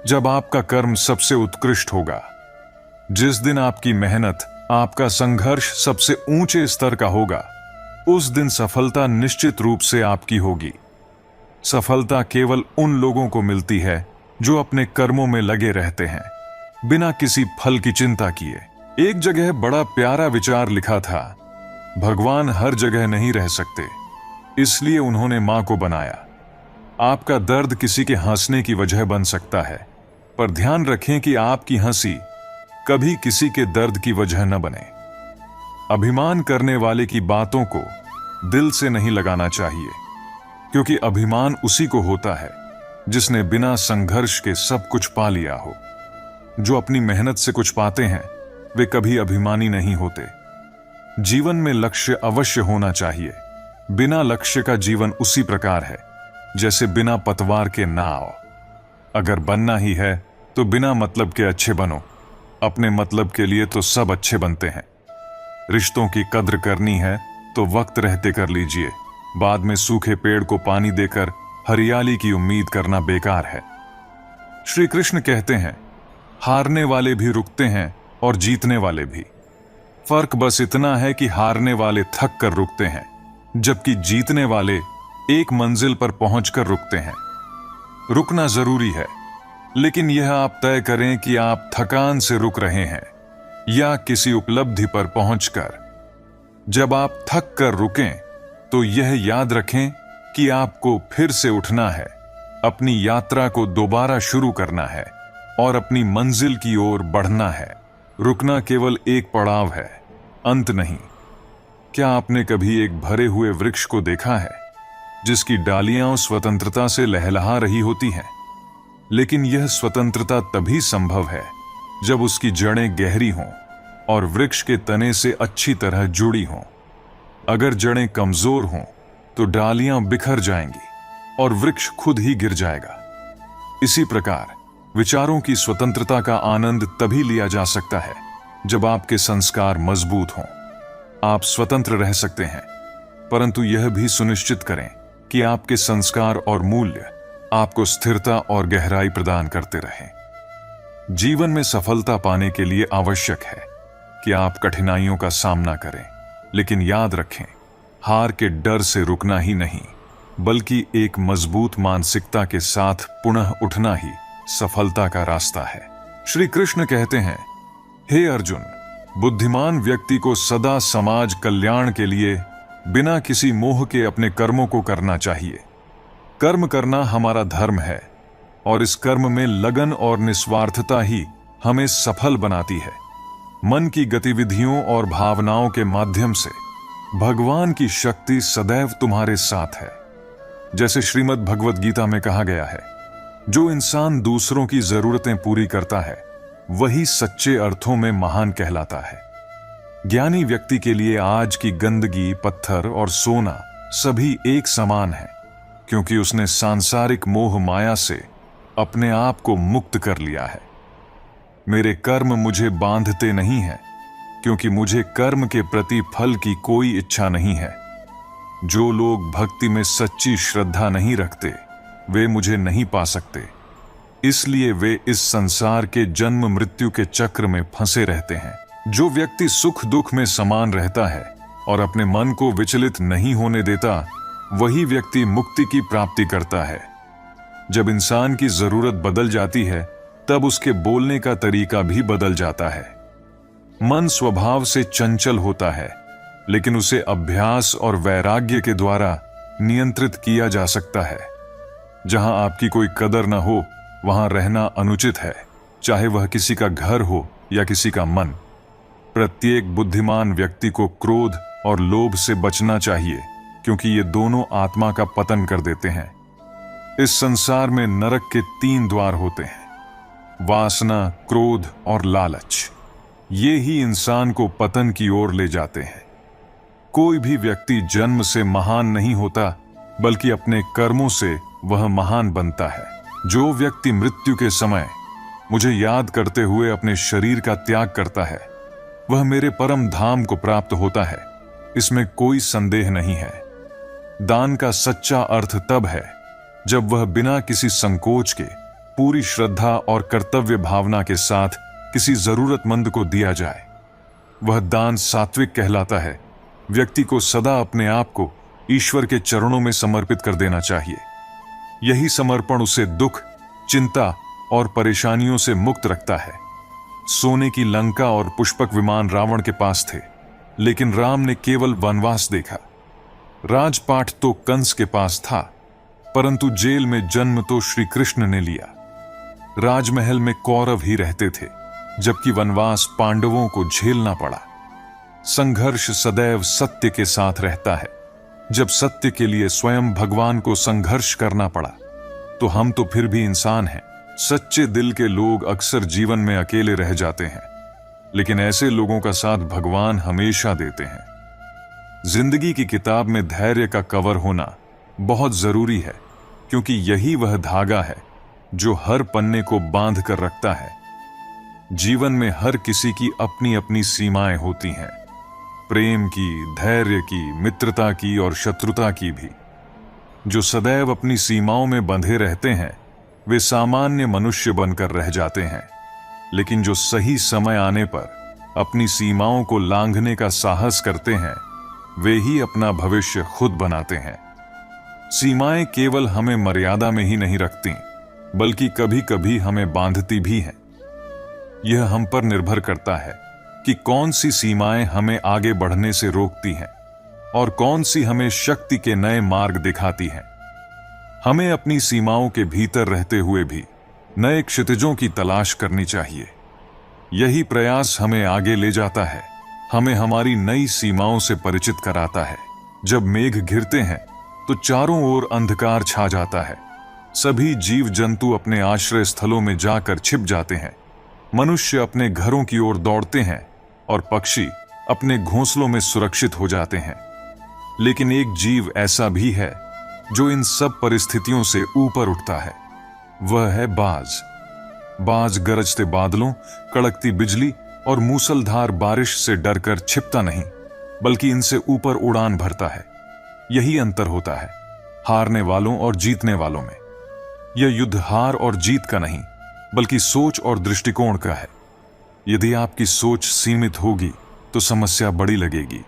[SPEAKER 1] जब आपका कर्म सबसे उत्कृष्ट होगा। जिस दिन आपकी मेहनत, आपका संघर्ष सबसे ऊंचे स्तर का होगा, उस दिन सफलता निश्चित रूप से आपकी होगी। सफलता केवल उन लोगों को मिलती है जो अपने कर्मों में लगे रहते हैं, बिना किसी फल की चिंता किए। एक जगह बड़ा प्यारा विचार लिखा था, भगवान हर जगह नहीं रह सकते, इसलिए उन्होंने मां को बनाया। आपका दर्द किसी के हंसने की वजह बन सकता है, पर ध्यान रखें कि आपकी हंसी कभी किसी के दर्द की वजह न बने। अभिमान करने वाले की बातों को दिल से नहीं लगाना चाहिए, क्योंकि अभिमान उसी को होता है जिसने बिना संघर्ष के सब कुछ पा लिया हो। जो अपनी मेहनत से कुछ पाते हैं वे कभी अभिमानी नहीं होते। जीवन में लक्ष्य अवश्य होना चाहिए। बिना लक्ष्य का जीवन उसी प्रकार है जैसे बिना पतवार के नाव। अगर बनना ही है तो बिना मतलब के अच्छे बनो। अपने मतलब के लिए तो सब अच्छे बनते हैं। रिश्तों की कद्र करनी है तो वक्त रहते कर लीजिए। बाद में सूखे पेड़ को पानी देकर हरियाली की उम्मीद करना बेकार है। श्री कृष्ण कहते हैं, हारने वाले भी रुकते हैं और जीतने वाले भी। फर्क बस इतना है कि हारने वाले थक कर रुकते हैं, जबकि जीतने वाले एक मंजिल पर पहुंचकर रुकते हैं। रुकना जरूरी है, लेकिन यह आप तय करें कि आप थकान से रुक रहे हैं या किसी उपलब्धि पर पहुंचकर। जब आप थक कर रुकें तो यह याद रखें कि आपको फिर से उठना है, अपनी यात्रा को दोबारा शुरू करना है और अपनी मंजिल की ओर बढ़ना है। रुकना केवल एक पड़ाव है, अंत नहीं। क्या आपने कभी एक भरे हुए वृक्ष को देखा है जिसकी डालियां स्वतंत्रता से लहलहा रही होती हैं? लेकिन यह स्वतंत्रता तभी संभव है जब उसकी जड़ें गहरी हों और वृक्ष के तने से अच्छी तरह जुड़ी हों। अगर जड़ें कमजोर हों तो डालियां बिखर जाएंगी और वृक्ष खुद ही गिर जाएगा। इसी प्रकार विचारों की स्वतंत्रता का आनंद तभी लिया जा सकता है जब आपके संस्कार मजबूत हों। आप स्वतंत्र रह सकते हैं, परंतु यह भी सुनिश्चित करें कि आपके संस्कार और मूल्य आपको स्थिरता और गहराई प्रदान करते रहें। जीवन में सफलता पाने के लिए आवश्यक है कि आप कठिनाइयों का सामना करें, लेकिन याद रखें, हार के डर से रुकना ही नहीं, बल्कि एक मजबूत मानसिकता के साथ पुनः उठना ही सफलता का रास्ता है। श्री कृष्ण कहते हैं, हे अर्जुन, बुद्धिमान व्यक्ति को सदा समाज कल्याण के लिए बिना किसी मोह के अपने कर्मों को करना चाहिए। कर्म करना हमारा धर्म है और इस कर्म में लगन और निस्वार्थता ही हमें सफल बनाती है। मन की गतिविधियों और भावनाओं के माध्यम से भगवान की शक्ति सदैव तुम्हारे साथ है। जैसे श्रीमद् भगवद गीता में कहा गया है, जो इंसान दूसरों की जरूरतें पूरी करता है वही सच्चे अर्थों में महान कहलाता है। ज्ञानी व्यक्ति के लिए आज की गंदगी, पत्थर और सोना सभी एक समान है, क्योंकि उसने सांसारिक मोह माया से अपने आप को मुक्त कर लिया है। मेरे कर्म मुझे बांधते नहीं हैं, क्योंकि मुझे कर्म के प्रति फल की कोई इच्छा नहीं है। जो लोग भक्ति में सच्ची श्रद्धा नहीं रखते वे मुझे नहीं पा सकते, इसलिए वे इस संसार के जन्म मृत्यु के चक्र में फंसे रहते हैं। जो व्यक्ति सुख दुख में समान रहता है और अपने मन को विचलित नहीं होने देता, वही व्यक्ति मुक्ति की प्राप्ति करता है। जब इंसान की जरूरत बदल जाती है तब उसके बोलने का तरीका भी बदल जाता है। मन स्वभाव से चंचल होता है, लेकिन उसे अभ्यास और वैराग्य के द्वारा नियंत्रित किया जा सकता है। जहां आपकी कोई कदर न हो वहां रहना अनुचित है, चाहे वह किसी का घर हो या किसी का मन। प्रत्येक बुद्धिमान व्यक्ति को क्रोध और लोभ से बचना चाहिए, क्योंकि ये दोनों आत्मा का पतन कर देते हैं। इस संसार में नरक के 3 द्वार होते हैं, वासना, क्रोध और लालच। ये ही इंसान को पतन की ओर ले जाते हैं। कोई भी व्यक्ति जन्म से महान नहीं होता, बल्कि अपने कर्मों से वह महान बनता है। जो व्यक्ति मृत्यु के समय मुझे याद करते हुए अपने शरीर का त्याग करता है, वह मेरे परम धाम को प्राप्त होता है, इसमें कोई संदेह नहीं है। दान का सच्चा अर्थ तब है जब वह बिना किसी संकोच के पूरी श्रद्धा और कर्तव्य भावना के साथ किसी जरूरतमंद को दिया जाए। वह दान सात्विक कहलाता है। व्यक्ति को सदा अपने आप को ईश्वर के चरणों में समर्पित कर देना चाहिए। यही समर्पण उसे दुख, चिंता और परेशानियों से मुक्त रखता है। सोने की लंका और पुष्पक विमान रावण के पास थे, लेकिन राम ने केवल वनवास देखा। राजपाट तो कंस के पास था, परंतु जेल में जन्म तो श्री कृष्ण ने लिया। राजमहल में कौरव ही रहते थे, जबकि वनवास पांडवों को झेलना पड़ा। संघर्ष सदैव सत्य के साथ रहता है। जब सत्य के लिए स्वयं भगवान को संघर्ष करना पड़ा, तो हम तो फिर भी इंसान हैं। सच्चे दिल के लोग अक्सर जीवन में अकेले रह जाते हैं, लेकिन ऐसे लोगों का साथ भगवान हमेशा देते हैं। जिंदगी की किताब में धैर्य का कवर होना बहुत जरूरी है, क्योंकि यही वह धागा है जो हर पन्ने को बांध कर रखता है। जीवन में हर किसी की अपनी अपनी सीमाएं होती हैं, प्रेम की, धैर्य की, मित्रता की और शत्रुता की भी। जो सदैव अपनी सीमाओं में बंधे रहते हैं, वे सामान्य मनुष्य बनकर रह जाते हैं, लेकिन जो सही समय आने पर अपनी सीमाओं को लांघने का साहस करते हैं, वे ही अपना भविष्य खुद बनाते हैं। सीमाएं केवल हमें मर्यादा में ही नहीं रखती, बल्कि कभी कभी हमें बांधती भी हैं। यह हम पर निर्भर करता है कि कौन सी सीमाएं हमें आगे बढ़ने से रोकती हैं और कौन सी हमें शक्ति के नए मार्ग दिखाती हैं। हमें अपनी सीमाओं के भीतर रहते हुए भी नए क्षितिजों की तलाश करनी चाहिए। यही प्रयास हमें आगे ले जाता है, हमें हमारी नई सीमाओं से परिचित कराता है। जब मेघ घिरते हैं तो चारों ओर अंधकार छा जाता है। सभी जीव जंतु अपने आश्रय स्थलों में जाकर छिप जाते हैं। मनुष्य अपने घरों की ओर दौड़ते हैं और पक्षी अपने घोंसलों में सुरक्षित हो जाते हैं। लेकिन एक जीव ऐसा भी है जो इन सब परिस्थितियों से ऊपर उठता है। वह है बाज। बाज गरजते बादलों, कड़कती बिजली और मूसलधार बारिश से डरकर छिपता नहीं, बल्कि इनसे ऊपर उड़ान भरता है। यही अंतर होता है हारने वालों और जीतने वालों में। यह युद्ध हार और जीत का नहीं, बल्कि सोच और दृष्टिकोण का है। यदि आपकी सोच सीमित होगी तो समस्या बड़ी लगेगी,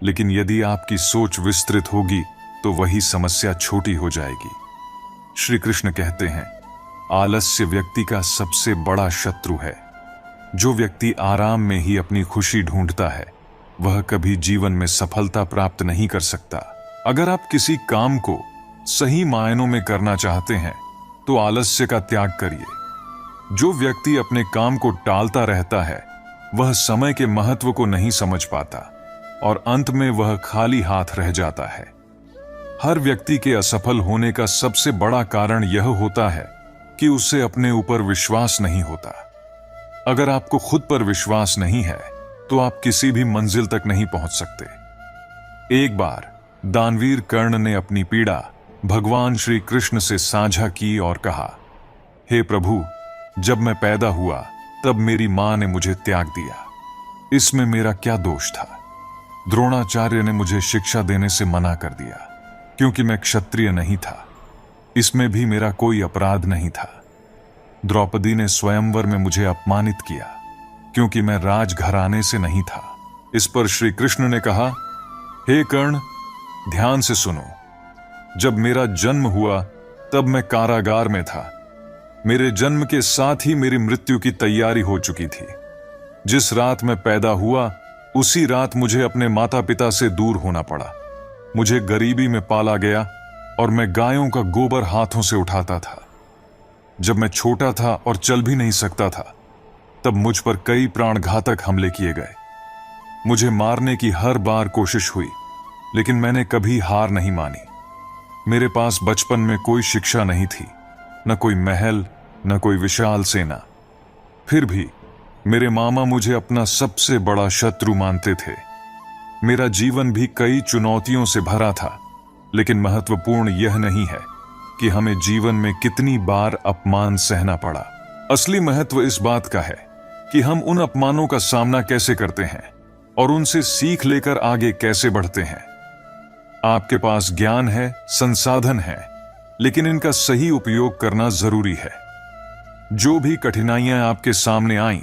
[SPEAKER 1] लेकिन यदि आपकी सोच विस्तृत होगी तो वही समस्या छोटी हो जाएगी। श्री कृष्ण कहते हैं, आलस्य व्यक्ति का सबसे बड़ा शत्रु है। जो व्यक्ति आराम में ही अपनी खुशी ढूंढता है, वह कभी जीवन में सफलता प्राप्त नहीं कर सकता। अगर आप किसी काम को सही मायनों में करना चाहते हैं, तो आलस्य का त्याग करिए। जो व्यक्ति अपने काम को टालता रहता है, वह समय के महत्व को नहीं समझ पाता और अंत में वह खाली हाथ रह जाता है। हर व्यक्ति के असफल होने का सबसे बड़ा कारण यह होता है कि उसे अपने ऊपर विश्वास नहीं होता। अगर आपको खुद पर विश्वास नहीं है, तो आप किसी भी मंजिल तक नहीं पहुंच सकते। एक बार दानवीर कर्ण ने अपनी पीड़ा भगवान श्री कृष्ण से साझा की और कहा, हे प्रभु, जब मैं पैदा हुआ तब मेरी मां ने मुझे त्याग दिया। इसमें मेरा क्या दोष था? द्रोणाचार्य ने मुझे शिक्षा देने से मना कर दिया, क्योंकि मैं क्षत्रिय नहीं था। इसमें भी मेरा कोई अपराध नहीं था। द्रौपदी ने स्वयंवर में मुझे अपमानित किया, क्योंकि मैं राजघराने से नहीं था। इस पर श्री कृष्ण ने कहा, हे कर्ण, ध्यान से सुनो। जब मेरा जन्म हुआ तब मैं कारागार में था। मेरे जन्म के साथ ही मेरी मृत्यु की तैयारी हो चुकी थी। जिस रात मैं पैदा हुआ, उसी रात मुझे अपने माता पिता से दूर होना पड़ा। मुझे गरीबी में पाला गया और मैं गायों का गोबर हाथों से उठाता था। जब मैं छोटा था और चल भी नहीं सकता था, तब मुझ पर कई प्राणघातक हमले किए गए। मुझे मारने की हर बार कोशिश हुई, लेकिन मैंने कभी हार नहीं मानी। मेरे पास बचपन में कोई शिक्षा नहीं थी, न कोई महल, न कोई विशाल सेना। फिर भी मेरे मामा मुझे अपना सबसे बड़ा शत्रु मानते थे। मेरा जीवन भी कई चुनौतियों से भरा था, लेकिन महत्वपूर्ण यह नहीं है कि हमें जीवन में कितनी बार अपमान सहना पड़ा। असली महत्व इस बात का है कि हम उन अपमानों का सामना कैसे करते हैं और उनसे सीख लेकर आगे कैसे बढ़ते हैं। आपके पास ज्ञान है, संसाधन है, लेकिन इनका सही उपयोग करना जरूरी है। जो भी कठिनाइयां आपके सामने आईं,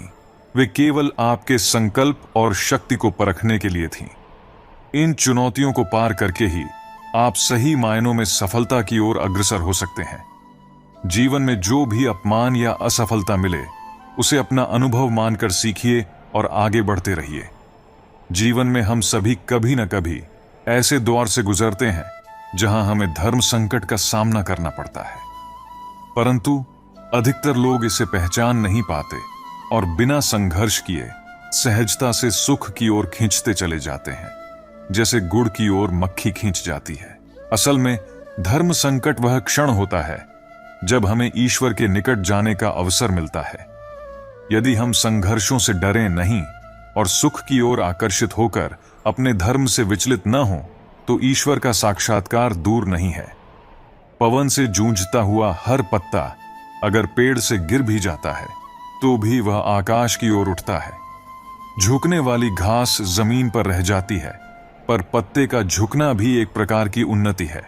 [SPEAKER 1] वे केवल आपके संकल्प और शक्ति को परखने के लिए थीं। इन चुनौतियों को पार करके ही आप सही मायनों में सफलता की ओर अग्रसर हो सकते हैं। जीवन में जो भी अपमान या असफलता मिले, उसे अपना अनुभव मानकर सीखिए और आगे बढ़ते रहिए। जीवन में हम सभी कभी न कभी ऐसे दौर से गुजरते हैं जहां हमें धर्म संकट का सामना करना पड़ता है, परंतु अधिकतर लोग इसे पहचान नहीं पाते और बिना संघर्ष किए सहजता से सुख की ओर खींचते चले जाते हैं, जैसे गुड़ की ओर मक्खी खींच जाती है। असल में धर्म संकट वह क्षण होता है जब हमें ईश्वर के निकट जाने का अवसर मिलता है। यदि हम संघर्षों से डरें नहीं और सुख की ओर आकर्षित होकर अपने धर्म से विचलित न हो, तो ईश्वर का साक्षात्कार दूर नहीं है। पवन से जूझता हुआ हर पत्ता अगर पेड़ से गिर भी जाता है तो भी वह आकाश की ओर उठता है। झुकने वाली घास जमीन पर रह जाती है, पर पत्ते का झुकना भी एक प्रकार की उन्नति है।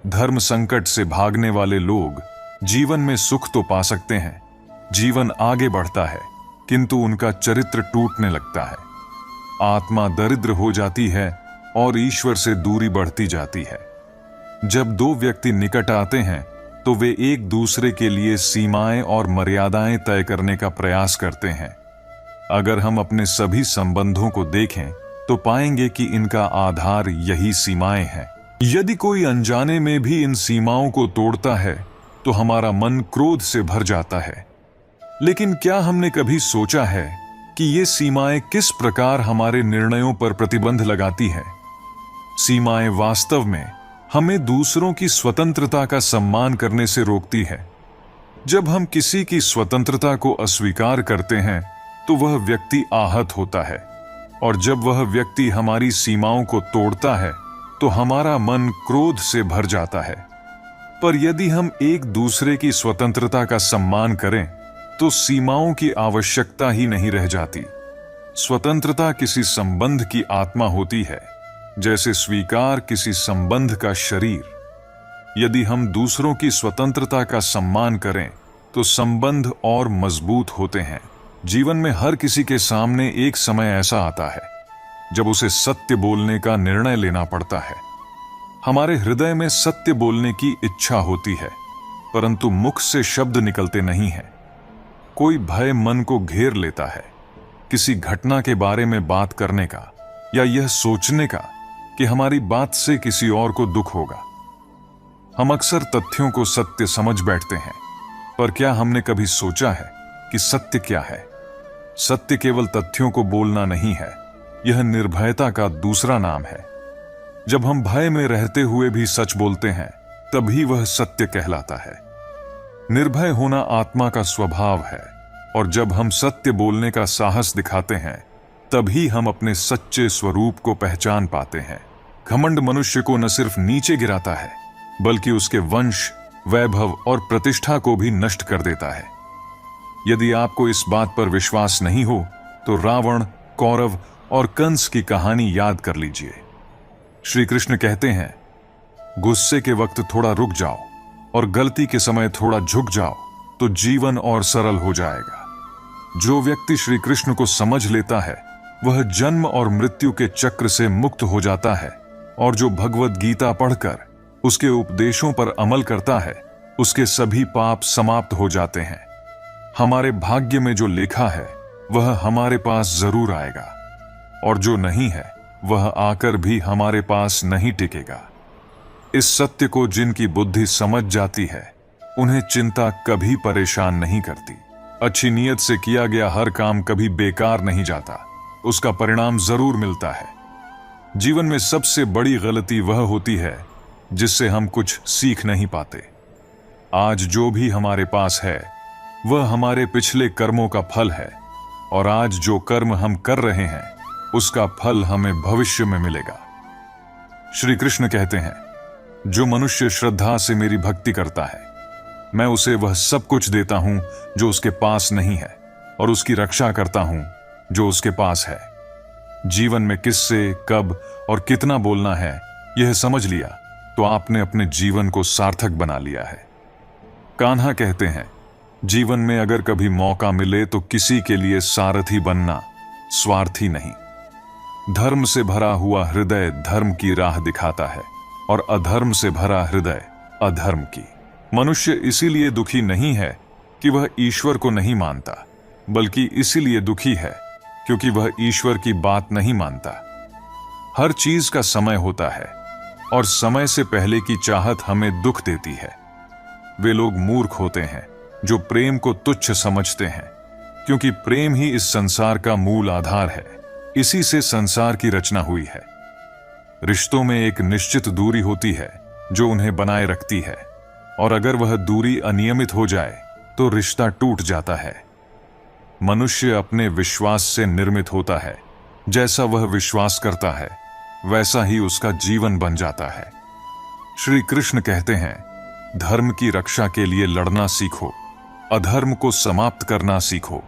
[SPEAKER 1] धर्म संकट से भागने वाले लोग जीवन में सुख तो पा सकते हैं, जीवन आगे बढ़ता है, किंतु उनका चरित्र टूटने लगता है। आत्मा दरिद्र हो जाती है और ईश्वर से दूरी बढ़ती जाती है। जब दो व्यक्ति निकट आते हैं तो वे एक दूसरे के लिए सीमाएं और मर्यादाएं तय करने का प्रयास करते हैं। अगर हम अपने सभी संबंधों को देखें तो पाएंगे कि इनका आधार यही सीमाएं हैं। यदि कोई अनजाने में भी इन सीमाओं को तोड़ता है तो हमारा मन क्रोध से भर जाता है। लेकिन क्या हमने कभी सोचा है कि ये सीमाएं किस प्रकार हमारे निर्णयों पर प्रतिबंध लगाती हैं? सीमाएं वास्तव में हमें दूसरों की स्वतंत्रता का सम्मान करने से रोकती है। जब हम किसी की स्वतंत्रता को अस्वीकार करते हैं तो वह व्यक्ति आहत होता है, और जब वह व्यक्ति हमारी सीमाओं को तोड़ता है तो हमारा मन क्रोध से भर जाता है। पर यदि हम एक दूसरे की स्वतंत्रता का सम्मान करें तो सीमाओं की आवश्यकता ही नहीं रह जाती। स्वतंत्रता किसी संबंध की आत्मा होती है, जैसे स्वीकार किसी संबंध का शरीर। यदि हम दूसरों की स्वतंत्रता का सम्मान करें तो संबंध और मजबूत होते हैं। जीवन में हर किसी के सामने एक समय ऐसा आता है जब उसे सत्य बोलने का निर्णय लेना पड़ता है। हमारे हृदय में सत्य बोलने की इच्छा होती है, परंतु मुख से शब्द निकलते नहीं हैं। कोई भय मन को घेर लेता है, किसी घटना के बारे में बात करने का या यह सोचने का कि हमारी बात से किसी और को दुख होगा। हम अक्सर तथ्यों को सत्य समझ बैठते हैं, पर क्या हमने कभी सोचा है कि सत्य क्या है? सत्य केवल तथ्यों को बोलना नहीं है, यह निर्भयता का दूसरा नाम है। जब हम भय में रहते हुए भी सच बोलते हैं, तभी वह सत्य कहलाता है। निर्भय होना आत्मा का स्वभाव है, और जब हम सत्य बोलने का साहस दिखाते हैं, तभी हम अपने सच्चे स्वरूप को पहचान पाते हैं। घमंड मनुष्य को न सिर्फ नीचे गिराता है, बल्कि उसके वंश, वैभव और प्रतिष्ठा को भी नष्ट कर देता है। यदि आपको इस बात पर विश्वास नहीं हो तो रावण, कौरव और कंस की कहानी याद कर लीजिए। श्री कृष्ण कहते हैं, गुस्से के वक्त थोड़ा रुक जाओ और गलती के समय थोड़ा झुक जाओ तो जीवन और सरल हो जाएगा। जो व्यक्ति श्री कृष्ण को समझ लेता है वह जन्म और मृत्यु के चक्र से मुक्त हो जाता है, और जो भगवत गीता पढ़कर उसके उपदेशों पर अमल करता है उसके सभी पाप समाप्त हो जाते हैं। हमारे भाग्य में जो लिखा है वह हमारे पास जरूर आएगा, और जो नहीं है वह आकर भी हमारे पास नहीं टिकेगा। इस सत्य को जिनकी बुद्धि समझ जाती है उन्हें चिंता कभी परेशान नहीं करती। अच्छी नीयत से किया गया हर काम कभी बेकार नहीं जाता, उसका परिणाम जरूर मिलता है। जीवन में सबसे बड़ी गलती वह होती है जिससे हम कुछ सीख नहीं पाते। आज जो भी हमारे पास है वह हमारे पिछले कर्मों का फल है, और आज जो कर्म हम कर रहे हैं उसका फल हमें भविष्य में मिलेगा। श्री कृष्ण कहते हैं, जो मनुष्य श्रद्धा से मेरी भक्ति करता है मैं उसे वह सब कुछ देता हूं जो उसके पास नहीं है, और उसकी रक्षा करता हूं जो उसके पास है। जीवन में किससे, कब और कितना बोलना है यह समझ लिया तो आपने अपने जीवन को सार्थक बना लिया है। कान्हा कहते हैं, जीवन में अगर कभी मौका मिले तो किसी के लिए सारथी बनना, स्वार्थी नहीं। धर्म से भरा हुआ हृदय धर्म की राह दिखाता है, और अधर्म से भरा हृदय अधर्म की। मनुष्य इसीलिए दुखी नहीं है कि वह ईश्वर को नहीं मानता, बल्कि इसीलिए दुखी है क्योंकि वह ईश्वर की बात नहीं मानता। हर चीज का समय होता है और समय से पहले की चाहत हमें दुख देती है। वे लोग मूर्ख होते हैं जो प्रेम को तुच्छ समझते हैं, क्योंकि प्रेम ही इस संसार का मूल आधार है। इसी से संसार की रचना हुई है। रिश्तों में एक निश्चित दूरी होती है जो उन्हें बनाए रखती है, और अगर वह दूरी अनियमित हो जाए तो रिश्ता टूट जाता है। मनुष्य अपने विश्वास से निर्मित होता है। जैसा वह विश्वास करता है वैसा ही उसका जीवन बन जाता है। श्री कृष्ण कहते हैं, धर्म की रक्षा के लिए लड़ना सीखो, अधर्म को समाप्त करना सीखो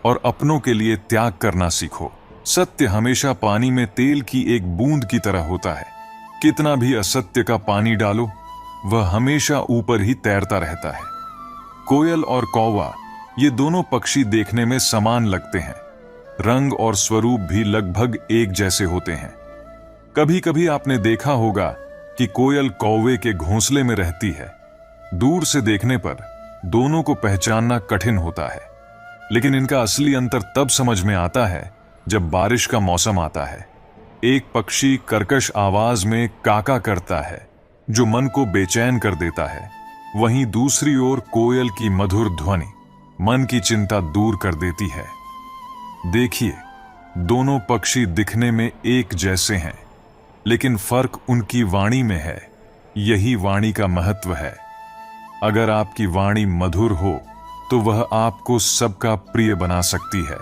[SPEAKER 1] और अपनों के लिए त्याग करना सीखो। सत्य हमेशा पानी में तेल की एक बूंद की तरह होता है। कितना भी असत्य का पानी डालो, वह हमेशा ऊपर ही तैरता रहता है। कोयल और कौवा, ये दोनों पक्षी देखने में समान लगते हैं। रंग और स्वरूप भी लगभग एक जैसे होते हैं। कभी कभी आपने देखा होगा कि कोयल कौवे के घोंसले में रहती है। दूर से देखने पर दोनों को पहचानना कठिन होता है, लेकिन इनका असली अंतर तब समझ में आता है जब बारिश का मौसम आता है। एक पक्षी कर्कश आवाज में काका करता है जो मन को बेचैन कर देता है, वहीं दूसरी ओर कोयल की मधुर ध्वनि मन की चिंता दूर कर देती है। देखिए, दोनों पक्षी दिखने में एक जैसे हैं, लेकिन फर्क उनकी वाणी में है। यही वाणी का महत्व है। अगर आपकी वाणी मधुर हो तो वह आपको सबका प्रिय बना सकती है।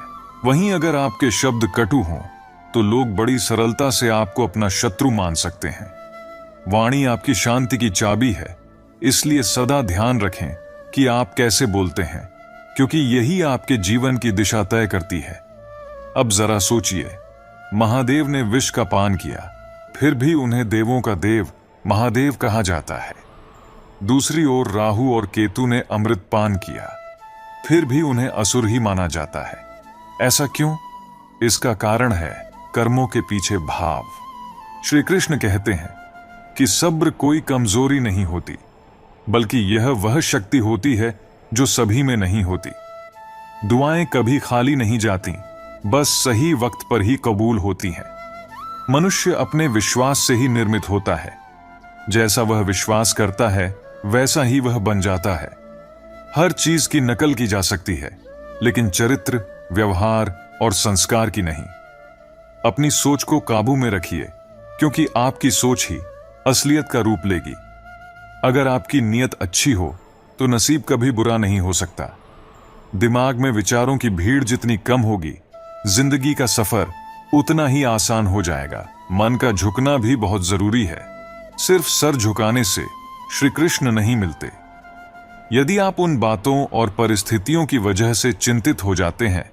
[SPEAKER 1] वहीं अगर आपके शब्द कटु हों तो लोग बड़ी सरलता से आपको अपना शत्रु मान सकते हैं। वाणी आपकी शांति की चाबी है, इसलिए सदा ध्यान रखें कि आप कैसे बोलते हैं, क्योंकि यही आपके जीवन की दिशा तय करती है। अब जरा सोचिए, महादेव ने विष का पान किया, फिर भी उन्हें देवों का देव महादेव कहा जाता है। दूसरी ओर राहु और केतु ने अमृत पान किया, फिर भी उन्हें असुर ही माना जाता है। ऐसा क्यों? इसका कारण है कर्मों के पीछे भाव। श्री कृष्ण कहते हैं कि सब्र कोई कमजोरी नहीं होती, बल्कि यह वह शक्ति होती है जो सभी में नहीं होती। दुआएं कभी खाली नहीं जाती, बस सही वक्त पर ही कबूल होती हैं। मनुष्य अपने विश्वास से ही निर्मित होता है। जैसा वह विश्वास करता है वैसा ही वह बन जाता है। हर चीज की नकल की जा सकती है, लेकिन चरित्र, व्यवहार और संस्कार की नहीं। अपनी सोच को काबू में रखिए, क्योंकि आपकी सोच ही असलियत का रूप लेगी। अगर आपकी नीयत अच्छी हो तो नसीब कभी बुरा नहीं हो सकता। दिमाग में विचारों की भीड़ जितनी कम होगी, जिंदगी का सफर उतना ही आसान हो जाएगा। मन का झुकना भी बहुत जरूरी है। सिर्फ सर झुकाने से श्री कृष्ण नहीं मिलते। यदि आप उन बातों और परिस्थितियों की वजह से चिंतित हो जाते हैं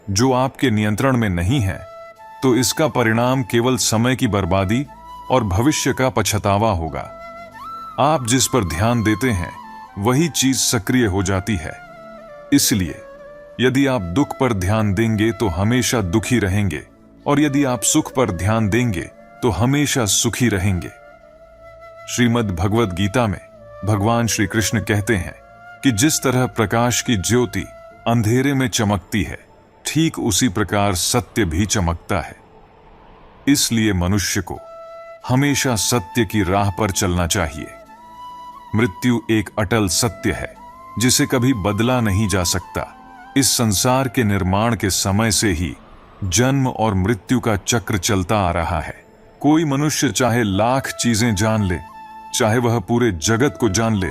[SPEAKER 1] जो आपके नियंत्रण में नहीं है, तो इसका परिणाम केवल समय की बर्बादी और भविष्य का पछतावा होगा। आप जिस पर ध्यान देते हैं वही चीज सक्रिय हो जाती है। इसलिए यदि आप दुख पर ध्यान देंगे तो हमेशा दुखी रहेंगे, और यदि आप सुख पर ध्यान देंगे तो हमेशा सुखी रहेंगे। श्रीमद् भगवद गीता में भगवान श्री कृष्ण कहते हैं कि जिस तरह प्रकाश की ज्योति अंधेरे में चमकती है, ठीक उसी प्रकार सत्य भी चमकता है। इसलिए मनुष्य को हमेशा सत्य की राह पर चलना चाहिए। मृत्यु एक अटल सत्य है जिसे कभी बदला नहीं जा सकता। इस संसार के निर्माण के समय से ही जन्म और मृत्यु का चक्र चलता आ रहा है। कोई मनुष्य चाहे लाख चीजें जान ले, चाहे वह पूरे जगत को जान ले,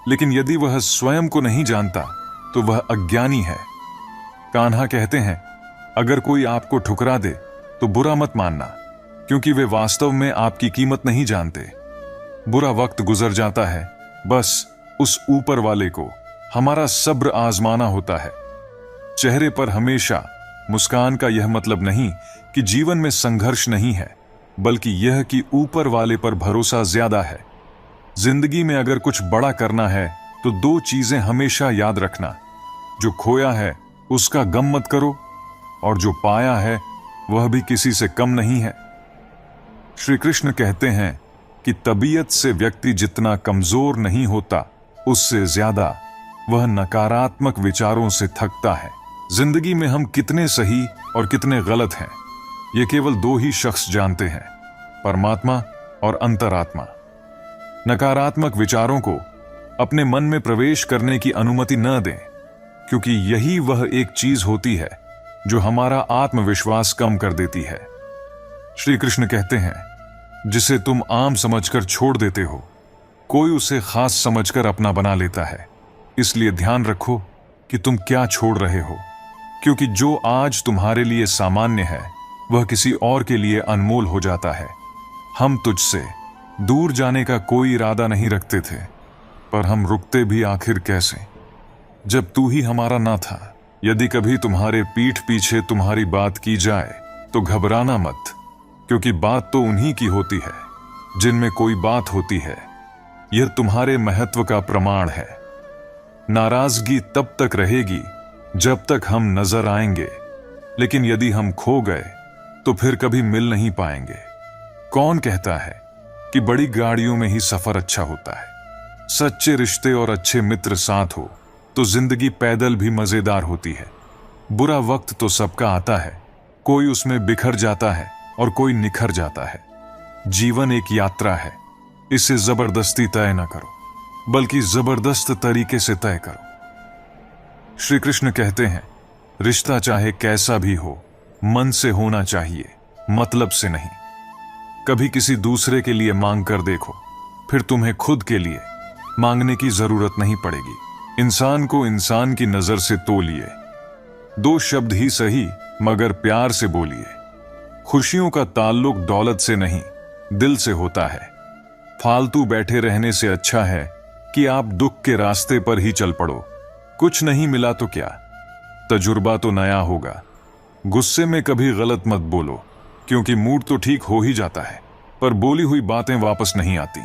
[SPEAKER 1] लेकिन यदि वह स्वयं को नहीं जानता तो वह अज्ञानी है। कान्हा कहते हैं, अगर कोई आपको ठुकरा दे तो बुरा मत मानना, क्योंकि वे वास्तव में आपकी कीमत नहीं जानते। बुरा वक्त गुजर जाता है, बस उस ऊपर वाले को हमारा सब्र आजमाना होता है। चेहरे पर हमेशा मुस्कान का यह मतलब नहीं कि जीवन में संघर्ष नहीं है, बल्कि यह कि ऊपर वाले पर भरोसा ज्यादा है। जिंदगी में अगर कुछ बड़ा करना है तो दो चीजें हमेशा याद रखना। जो खोया है उसका गम मत करो, और जो पाया है वह भी किसी से कम नहीं है। श्री कृष्ण कहते हैं कि तबीयत से व्यक्ति जितना कमजोर नहीं होता, उससे ज्यादा वह नकारात्मक विचारों से थकता है। जिंदगी में हम कितने सही और कितने गलत हैं, ये केवल दो ही शख्स जानते हैं। परमात्मा और अंतरात्मा। नकारात्मक विचारों को अपने मन में प्रवेश करने की अनुमति न दें, क्योंकि यही वह एक चीज होती है जो हमारा आत्मविश्वास कम कर देती है। श्री कृष्ण कहते हैं, जिसे तुम आम समझकर छोड़ देते हो, कोई उसे खास समझकर अपना बना लेता है। इसलिए ध्यान रखो कि तुम क्या छोड़ रहे हो, क्योंकि जो आज तुम्हारे लिए सामान्य है वह किसी और के लिए अनमोल हो जाता है। हम तुझसे दूर जाने का कोई इरादा नहीं रखते थे, पर हम रुकते भी आखिर कैसे, जब तू ही हमारा ना था। यदि कभी तुम्हारे पीठ पीछे तुम्हारी बात की जाए तो घबराना मत, क्योंकि बात तो उन्हीं की होती है जिनमें कोई बात होती है। यह तुम्हारे महत्व का प्रमाण है। नाराजगी तब तक रहेगी जब तक हम नजर आएंगे, लेकिन यदि हम खो गए तो फिर कभी मिल नहीं पाएंगे। कौन कहता है कि बड़ी गाड़ियों में ही सफर अच्छा होता है? सच्चे रिश्ते और अच्छे मित्र साथ हो तो जिंदगी पैदल भी मजेदार होती है। बुरा वक्त तो सबका आता है, कोई उसमें बिखर जाता है और कोई निखर जाता है। जीवन एक यात्रा है, इसे जबरदस्ती तय न करो, बल्कि जबरदस्त तरीके से तय करो। श्री कृष्ण कहते हैं, रिश्ता चाहे कैसा भी हो, मन से होना चाहिए, मतलब से नहीं। कभी किसी दूसरे के लिए मांग कर देखो, फिर तुम्हें खुद के लिए मांगने की जरूरत नहीं पड़ेगी। इंसान को इंसान की नजर से तोलिए, 2 शब्द ही सही मगर प्यार से बोलिए। खुशियों का ताल्लुक दौलत से नहीं, दिल से होता है। फालतू बैठे रहने से अच्छा है कि आप दुख के रास्ते पर ही चल पड़ो। कुछ नहीं मिला तो क्या, तजुर्बा तो नया होगा। गुस्से में कभी गलत मत बोलो, क्योंकि मूड तो ठीक हो ही जाता है, पर बोली हुई बातें वापस नहीं आती।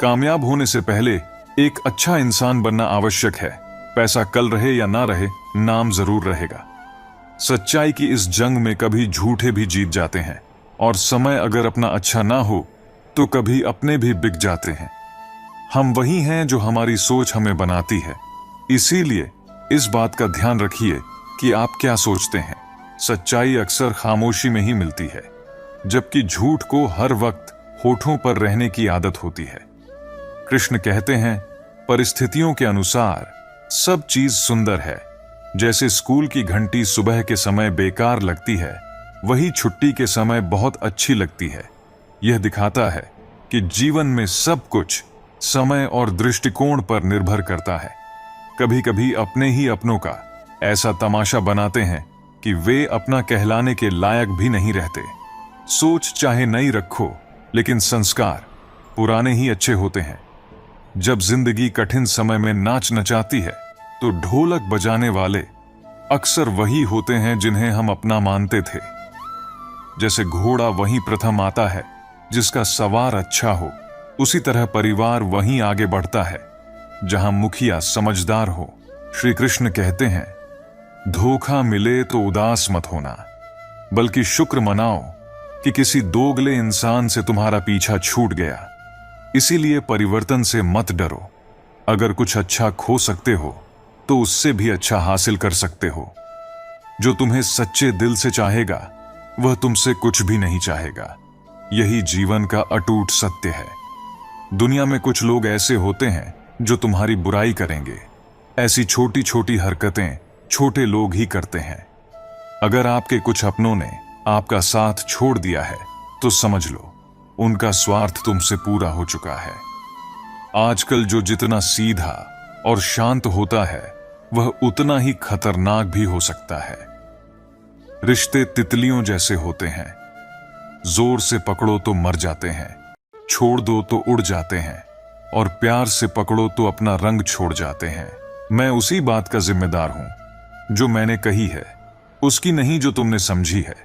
[SPEAKER 1] कामयाब होने से पहले एक अच्छा इंसान बनना आवश्यक है। पैसा कल रहे या ना रहे, नाम जरूर रहेगा। सच्चाई की इस जंग में कभी झूठे भी जीत जाते हैं, और समय अगर अपना अच्छा ना हो तो कभी अपने भी बिक जाते हैं। हम वही हैं जो हमारी सोच हमें बनाती है। इसीलिए इस बात का ध्यान रखिए कि आप क्या सोचते हैं। सच्चाई अक्सर खामोशी में ही मिलती है, जबकि झूठ को हर वक्त होठों पर रहने की आदत होती है। कृष्ण कहते हैं, परिस्थितियों के अनुसार सब चीज सुंदर है। जैसे स्कूल की घंटी सुबह के समय बेकार लगती है, वही छुट्टी के समय बहुत अच्छी लगती है। यह दिखाता है कि जीवन में सब कुछ समय और दृष्टिकोण पर निर्भर करता है। कभी कभी अपने ही अपनों का ऐसा तमाशा बनाते हैं कि वे अपना कहलाने के लायक भी नहीं रहते। सोच चाहे नई रखो, लेकिन संस्कार पुराने ही अच्छे होते हैं। जब जिंदगी कठिन समय में नाच नचाती है, तो ढोलक बजाने वाले अक्सर वही होते हैं जिन्हें हम अपना मानते थे। जैसे घोड़ा वहीं प्रथम आता है जिसका सवार अच्छा हो, उसी तरह परिवार वहीं आगे बढ़ता है जहां मुखिया समझदार हो। श्री कृष्ण कहते हैं, धोखा मिले तो उदास मत होना, बल्कि शुक्र मनाओ कि किसी दोगले इंसान से तुम्हारा पीछा छूट गया। इसीलिए परिवर्तन से मत डरो। अगर कुछ अच्छा खो सकते हो तो उससे भी अच्छा हासिल कर सकते हो। जो तुम्हें सच्चे दिल से चाहेगा वह तुमसे कुछ भी नहीं चाहेगा। यही जीवन का अटूट सत्य है। दुनिया में कुछ लोग ऐसे होते हैं जो तुम्हारी बुराई करेंगे। ऐसी छोटी छोटी हरकतें छोटे लोग ही करते हैं। अगर आपके कुछ अपनों ने आपका साथ छोड़ दिया है तो समझ लो उनका स्वार्थ तुमसे पूरा हो चुका है। आजकल जो जितना सीधा और शांत होता है वह उतना ही खतरनाक भी हो सकता है। रिश्ते तितलियों जैसे होते हैं, जोर से पकड़ो तो मर जाते हैं, छोड़ दो तो उड़ जाते हैं, और प्यार से पकड़ो तो अपना रंग छोड़ जाते हैं। मैं उसी बात का जिम्मेदार हूं जो मैंने कही है, उसकी नहीं जो तुमने समझी है।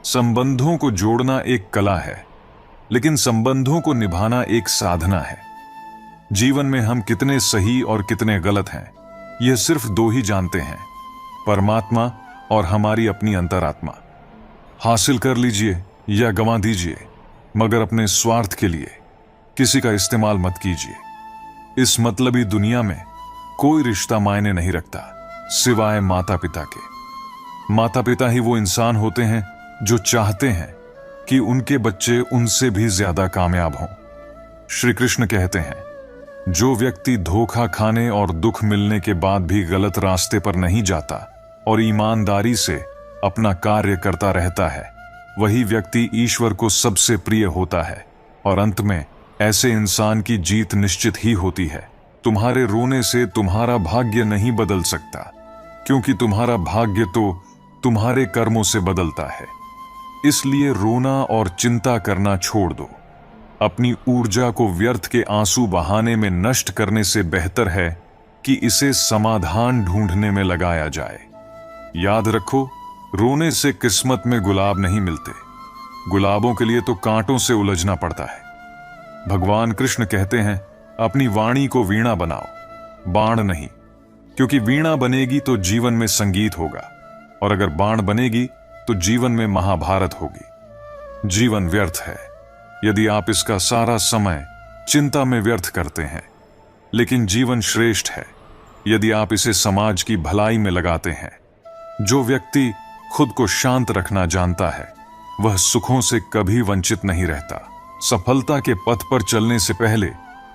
[SPEAKER 1] संबंधों को जोड़ना एक कला है, लेकिन संबंधों को निभाना एक साधना है। जीवन में हम कितने सही और कितने गलत हैं, यह सिर्फ 2 ही जानते हैं, परमात्मा और हमारी अपनी अंतरात्मा। हासिल कर लीजिए या गंवा दीजिए, मगर अपने स्वार्थ के लिए किसी का इस्तेमाल मत कीजिए। इस मतलबी दुनिया में कोई रिश्ता मायने नहीं रखता सिवाय माता पिता के। माता पिता ही वो इंसान होते हैं जो चाहते हैं कि उनके बच्चे उनसे भी ज्यादा कामयाब हों। श्री कृष्ण कहते हैं, जो व्यक्ति धोखा खाने और दुख मिलने के बाद भी गलत रास्ते पर नहीं जाता और ईमानदारी से अपना कार्य करता रहता है, वही व्यक्ति ईश्वर को सबसे प्रिय होता है और अंत में ऐसे इंसान की जीत निश्चित ही होती है। तुम्हारे रोने से तुम्हारा भाग्य नहीं बदल सकता, क्योंकि तुम्हारा भाग्य तो तुम्हारे कर्मों से बदलता है। इसलिए रोना और चिंता करना छोड़ दो। अपनी ऊर्जा को व्यर्थ के आंसू बहाने में नष्ट करने से बेहतर है कि इसे समाधान ढूंढने में लगाया जाए। याद रखो, रोने से किस्मत में गुलाब नहीं मिलते, गुलाबों के लिए तो कांटों से उलझना पड़ता है। भगवान कृष्ण कहते हैं, अपनी वाणी को वीणा बनाओ, बाण नहीं, क्योंकि वीणा बनेगी तो जीवन में संगीत होगा और अगर बाण बनेगी तो जीवन में महाभारत होगी। जीवन व्यर्थ है यदि आप इसका सारा समय चिंता में व्यर्थ करते हैं, लेकिन जीवन श्रेष्ठ है यदि आप इसे समाज की भलाई में लगाते हैं। जो व्यक्ति खुद को शांत रखना जानता है, वह सुखों से कभी वंचित नहीं रहता। सफलता के पथ पर चलने से पहले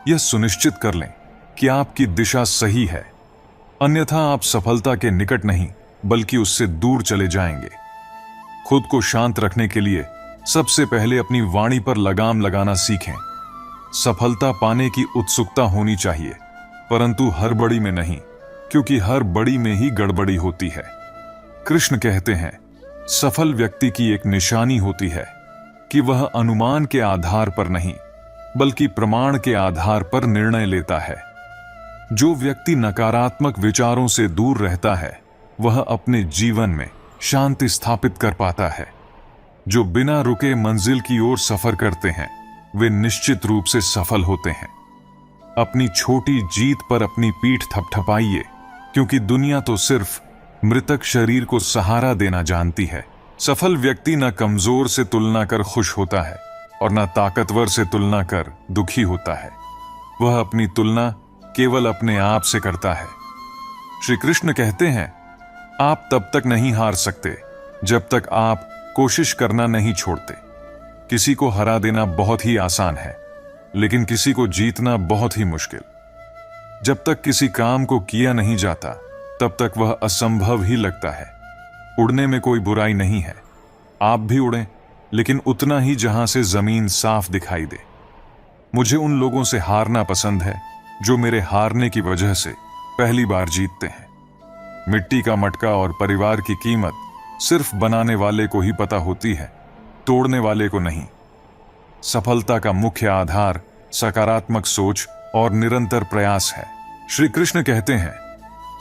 [SPEAKER 1] यह सुनिश्चित कर लें कि आपकी दिशा सही है, अन्यथा आप सफलता के निकट नहीं बल्कि उससे दूर चले जाएंगे। खुद को शांत रखने के लिए सबसे पहले अपनी वाणी पर लगाम लगाना सीखें। सफलता पाने की उत्सुकता होनी चाहिए, परंतु हड़बड़ी में नहीं, क्योंकि हर बड़ी में ही गड़बड़ी होती है। कृष्ण कहते हैं, सफल व्यक्ति की एक निशानी होती है कि वह अनुमान के आधार पर नहीं बल्कि प्रमाण के आधार पर निर्णय लेता है। जो व्यक्ति नकारात्मक विचारों से दूर रहता है, वह अपने जीवन में शांति स्थापित कर पाता है। जो बिना रुके मंजिल की ओर सफर करते हैं, वे निश्चित रूप से सफल होते हैं। अपनी छोटी जीत पर अपनी पीठ थपथपाइए, क्योंकि दुनिया तो सिर्फ मृतक शरीर को सहारा देना जानती है। सफल व्यक्ति न कमजोर से तुलना कर खुश होता है और न ताकतवर से तुलना कर दुखी होता है। वह अपनी तुलना केवल अपने आप से करता है। श्री कृष्ण कहते हैं, आप तब तक नहीं हार सकते जब तक आप कोशिश करना नहीं छोड़ते। किसी को हरा देना बहुत ही आसान है, लेकिन किसी को जीतना बहुत ही मुश्किल। जब तक किसी काम को किया नहीं जाता, तब तक वह असंभव ही लगता है। उड़ने में कोई बुराई नहीं है, आप भी उड़ें, लेकिन उतना ही जहां से जमीन साफ दिखाई दे। मुझे उन लोगों से हारना पसंद है जो मेरे हारने की वजह से पहली बार जीतते हैं। मिट्टी का मटका और परिवार की कीमत सिर्फ बनाने वाले को ही पता होती है, तोड़ने वाले को नहीं। सफलता का मुख्य आधार सकारात्मक सोच और निरंतर प्रयास है। श्री कृष्ण कहते हैं,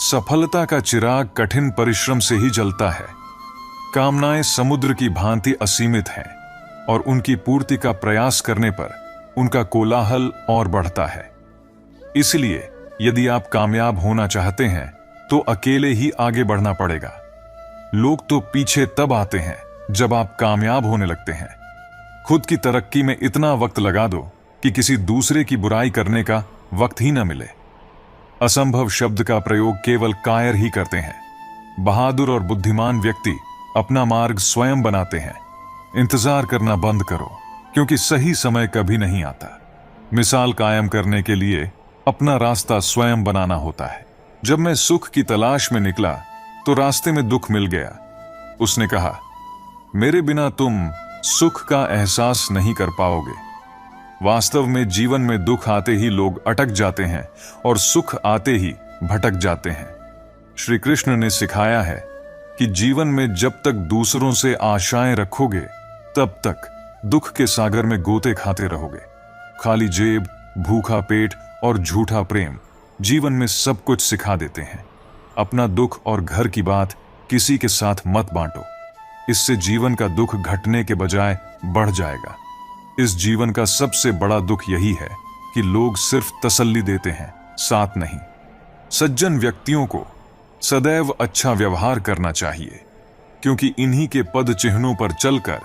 [SPEAKER 1] सफलता का चिराग कठिन परिश्रम से ही जलता है। कामनाएं समुद्र की भांति असीमित हैं और उनकी पूर्ति का प्रयास करने पर उनका कोलाहल और बढ़ता है। इसलिए यदि आप कामयाब होना चाहते हैं तो अकेले ही आगे बढ़ना पड़ेगा। लोग तो पीछे तब आते हैं जब आप कामयाब होने लगते हैं। खुद की तरक्की में इतना वक्त लगा दो कि किसी दूसरे की बुराई करने का वक्त ही न मिले। असंभव शब्द का प्रयोग केवल कायर ही करते हैं। बहादुर और बुद्धिमान व्यक्ति अपना मार्ग स्वयं बनाते हैं। इंतजार करना बंद करो, क्योंकि सही समय कभी नहीं आता। मिसाल कायम करने के लिए अपना रास्ता स्वयं बनाना होता है। जब मैं सुख की तलाश में निकला तो रास्ते में दुख मिल गया। उसने कहा, मेरे बिना तुम सुख का एहसास नहीं कर पाओगे। वास्तव में जीवन में दुख आते ही लोग अटक जाते हैं और सुख आते ही भटक जाते हैं। श्री कृष्ण ने सिखाया है कि जीवन में जब तक दूसरों से आशाएं रखोगे, तब तक दुख के सागर में गोते खाते रहोगे। खाली जेब, भूखा पेट और झूठा प्रेम जीवन में सब कुछ सिखा देते हैं। अपना दुख और घर की बात किसी के साथ मत बांटो, इससे जीवन का दुख घटने के बजाय बढ़ जाएगा। इस जीवन का सबसे बड़ा दुख यही है कि लोग सिर्फ तसल्ली देते हैं, साथ नहीं। सज्जन व्यक्तियों को सदैव अच्छा व्यवहार करना चाहिए, क्योंकि इन्हीं के पद चिन्हों पर चलकर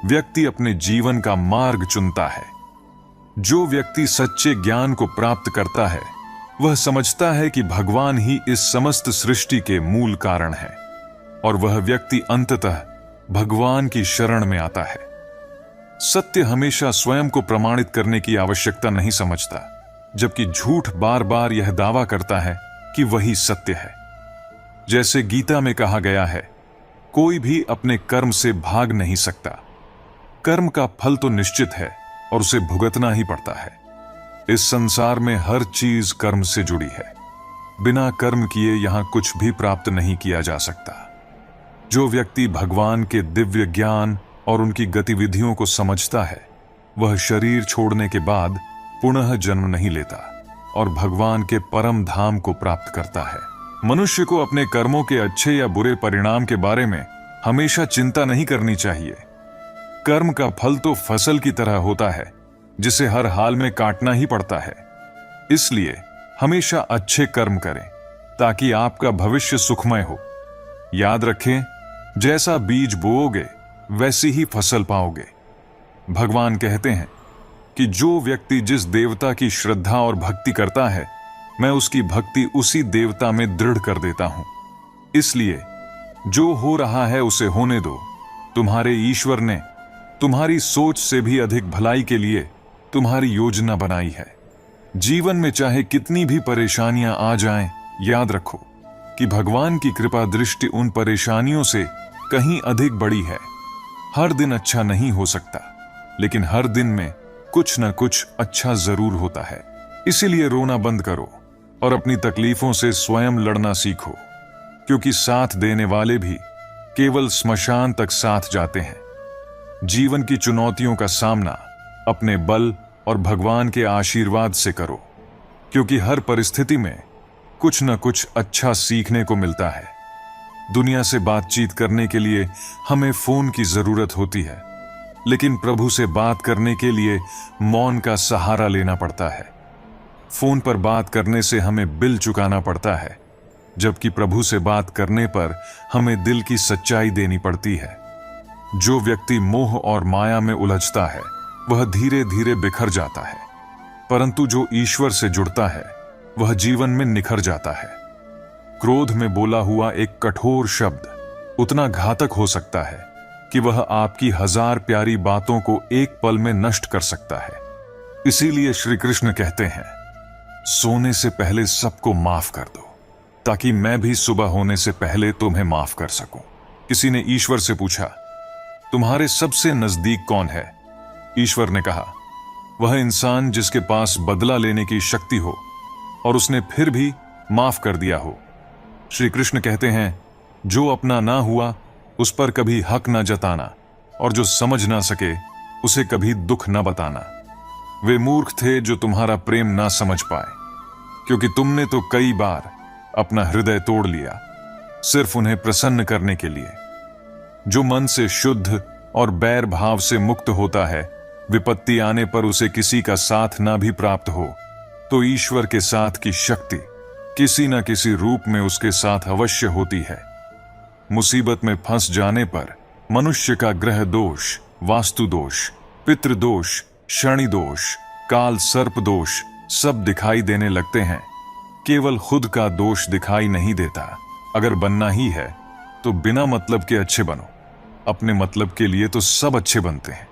[SPEAKER 1] व्यक्ति अपने जीवन का मार्ग चुनता है। जो व्यक्ति सच्चे ज्ञान को प्राप्त करता है, वह समझता है कि भगवान ही इस समस्त सृष्टि के मूल कारण है, और वह व्यक्ति अंततः भगवान की शरण में आता है। सत्य हमेशा स्वयं को प्रमाणित करने की आवश्यकता नहीं समझता, जबकि झूठ बार बार यह दावा करता है कि वही सत्य है। जैसे गीता में कहा गया है, कोई भी अपने कर्म से भाग नहीं सकता। कर्म का फल तो निश्चित है और उसे भुगतना ही पड़ता है। इस संसार में हर चीज कर्म से जुड़ी है। बिना कर्म किए यहां कुछ भी प्राप्त नहीं किया जा सकता। जो व्यक्ति भगवान के दिव्य ज्ञान और उनकी गतिविधियों को समझता है, वह शरीर छोड़ने के बाद पुनः जन्म नहीं लेता और भगवान के परम धाम को प्राप्त करता है। मनुष्य को अपने कर्मों के अच्छे या बुरे परिणाम के बारे में हमेशा चिंता नहीं करनी चाहिए। कर्म का फल तो फसल की तरह होता है, जिसे हर हाल में काटना ही पड़ता है। इसलिए हमेशा अच्छे कर्म करें ताकि आपका भविष्य सुखमय हो। याद रखें, जैसा बीज बोओगे वैसी ही फसल पाओगे। भगवान कहते हैं कि जो व्यक्ति जिस देवता की श्रद्धा और भक्ति करता है, मैं उसकी भक्ति उसी देवता में दृढ़ कर देता हूं। इसलिए जो हो रहा है उसे होने दो। तुम्हारे ईश्वर ने तुम्हारी सोच से भी अधिक भलाई के लिए तुम्हारी योजना बनाई है। जीवन में चाहे कितनी भी परेशानियां आ जाएं, याद रखो कि भगवान की कृपा दृष्टि उन परेशानियों से कहीं अधिक बड़ी है। हर दिन अच्छा नहीं हो सकता, लेकिन हर दिन में कुछ न कुछ अच्छा जरूर होता है। इसीलिए रोना बंद करो और अपनी तकलीफों से स्वयं लड़ना सीखो, क्योंकि साथ देने वाले भी केवल स्मशान तक साथ जाते हैं। जीवन की चुनौतियों का सामना अपने बल और भगवान के आशीर्वाद से करो, क्योंकि हर परिस्थिति में कुछ न कुछ अच्छा सीखने को मिलता है। दुनिया से बातचीत करने के लिए हमें फोन की जरूरत होती है, लेकिन प्रभु से बात करने के लिए मौन का सहारा लेना पड़ता है। फोन पर बात करने से हमें बिल चुकाना पड़ता है, जबकि प्रभु से बात करने पर हमें दिल की सच्चाई देनी पड़ती है। जो व्यक्ति मोह और माया में उलझता है, वह धीरे धीरे बिखर जाता है, परंतु जो ईश्वर से जुड़ता है, वह जीवन में निखर जाता है। क्रोध में बोला हुआ एक कठोर शब्द उतना घातक हो सकता है कि वह आपकी 1000 प्यारी बातों को एक पल में नष्ट कर सकता है। इसीलिए श्री कृष्ण कहते हैं, सोने से पहले सबको माफ कर दो, ताकि मैं भी सुबह होने से पहले तुम्हें माफ कर सकूं। किसी ने ईश्वर से पूछा, तुम्हारे सबसे नजदीक कौन है? ईश्वर ने कहा, वह इंसान जिसके पास बदला लेने की शक्ति हो और उसने फिर भी माफ कर दिया हो। श्री कृष्ण कहते हैं, जो अपना ना हुआ उस पर कभी हक ना जताना, और जो समझ ना सके उसे कभी दुख ना बताना। वे मूर्ख थे जो तुम्हारा प्रेम ना समझ पाए, क्योंकि तुमने तो कई बार अपना हृदय तोड़ लिया, सिर्फ उन्हें प्रसन्न करने के लिए। जो मन से शुद्ध और बैर भाव से मुक्त होता है, विपत्ति आने पर उसे किसी का साथ ना भी प्राप्त हो, तो ईश्वर के साथ की शक्ति किसी न किसी रूप में उसके साथ अवश्य होती है। मुसीबत में फंस जाने पर मनुष्य का ग्रह दोष, वास्तु दोष, पितृ दोष, शनि दोष, काल सर्प दोष सब दिखाई देने लगते हैं। केवल खुद का दोष दिखाई नहीं देता। अगर बनना ही है तो बिना मतलब के अच्छे बनो। अपने मतलब के लिए तो सब अच्छे बनते हैं।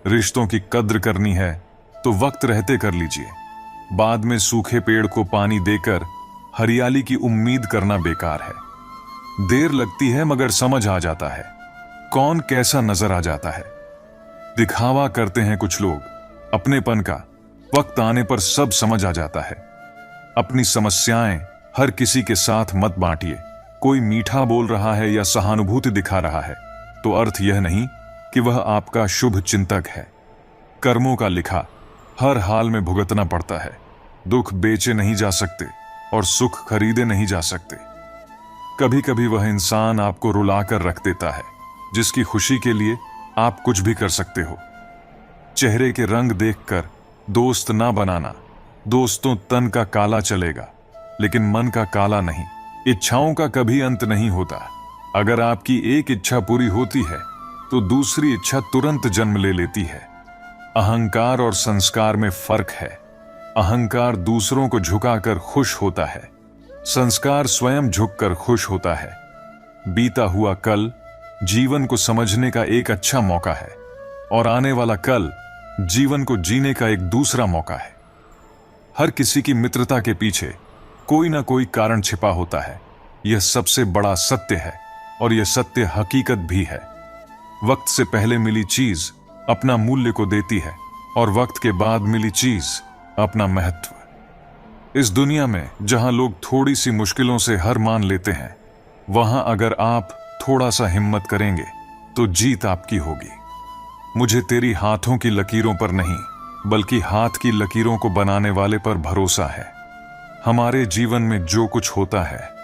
[SPEAKER 1] रिश्तों की कद्र करनी है तो वक्त रहते कर लीजिए। बाद में सूखे पेड़ को पानी देकर हरियाली की उम्मीद करना बेकार है। देर लगती है मगर समझ आ जाता है, कौन कैसा नजर आ जाता है। दिखावा करते हैं कुछ लोग अपनेपन का, वक्त आने पर सब समझ आ जाता है। अपनी समस्याएं हर किसी के साथ मत बांटिए। कोई मीठा बोल रहा है या सहानुभूति दिखा रहा है तो अर्थ यह नहीं कि वह आपका शुभ चिंतक है। कर्मों का लिखा हर हाल में भुगतना पड़ता है। दुख बेचे नहीं जा सकते और सुख खरीदे नहीं जा सकते। कभी कभी वह इंसान आपको रुलाकर रख देता है जिसकी खुशी के लिए आप कुछ भी कर सकते हो। चेहरे के रंग देखकर दोस्त ना बनाना। दोस्तों तन का काला चलेगा, लेकिन मन का काला नहीं। इच्छाओं का कभी अंत नहीं होता। अगर आपकी एक इच्छा पूरी होती है तो दूसरी इच्छा तुरंत जन्म ले लेती है। अहंकार और संस्कार में फर्क है। अहंकार दूसरों को झुकाकर खुश होता है, संस्कार स्वयं झुककर खुश होता है। बीता हुआ कल जीवन को समझने का एक अच्छा मौका है। और आने वाला कल जीवन को जीने का एक दूसरा मौका है। हर किसी की मित्रता के पीछे कोई ना कोई कारण छिपा होता है। यह सबसे बड़ा सत्य है और यह सत्य हकीकत भी है। वक्त से पहले मिली चीज अपना मूल्य को देती है और वक्त के बाद मिली चीज अपना महत्व। इस दुनिया में जहां लोग थोड़ी सी मुश्किलों से हार मान लेते हैं, वहां अगर आप थोड़ा सा हिम्मत करेंगे तो जीत आपकी होगी। मुझे तेरी हाथों की लकीरों पर नहीं, बल्कि हाथ की लकीरों को बनाने वाले पर भरोसा है। हमारे जीवन में जो कुछ होता है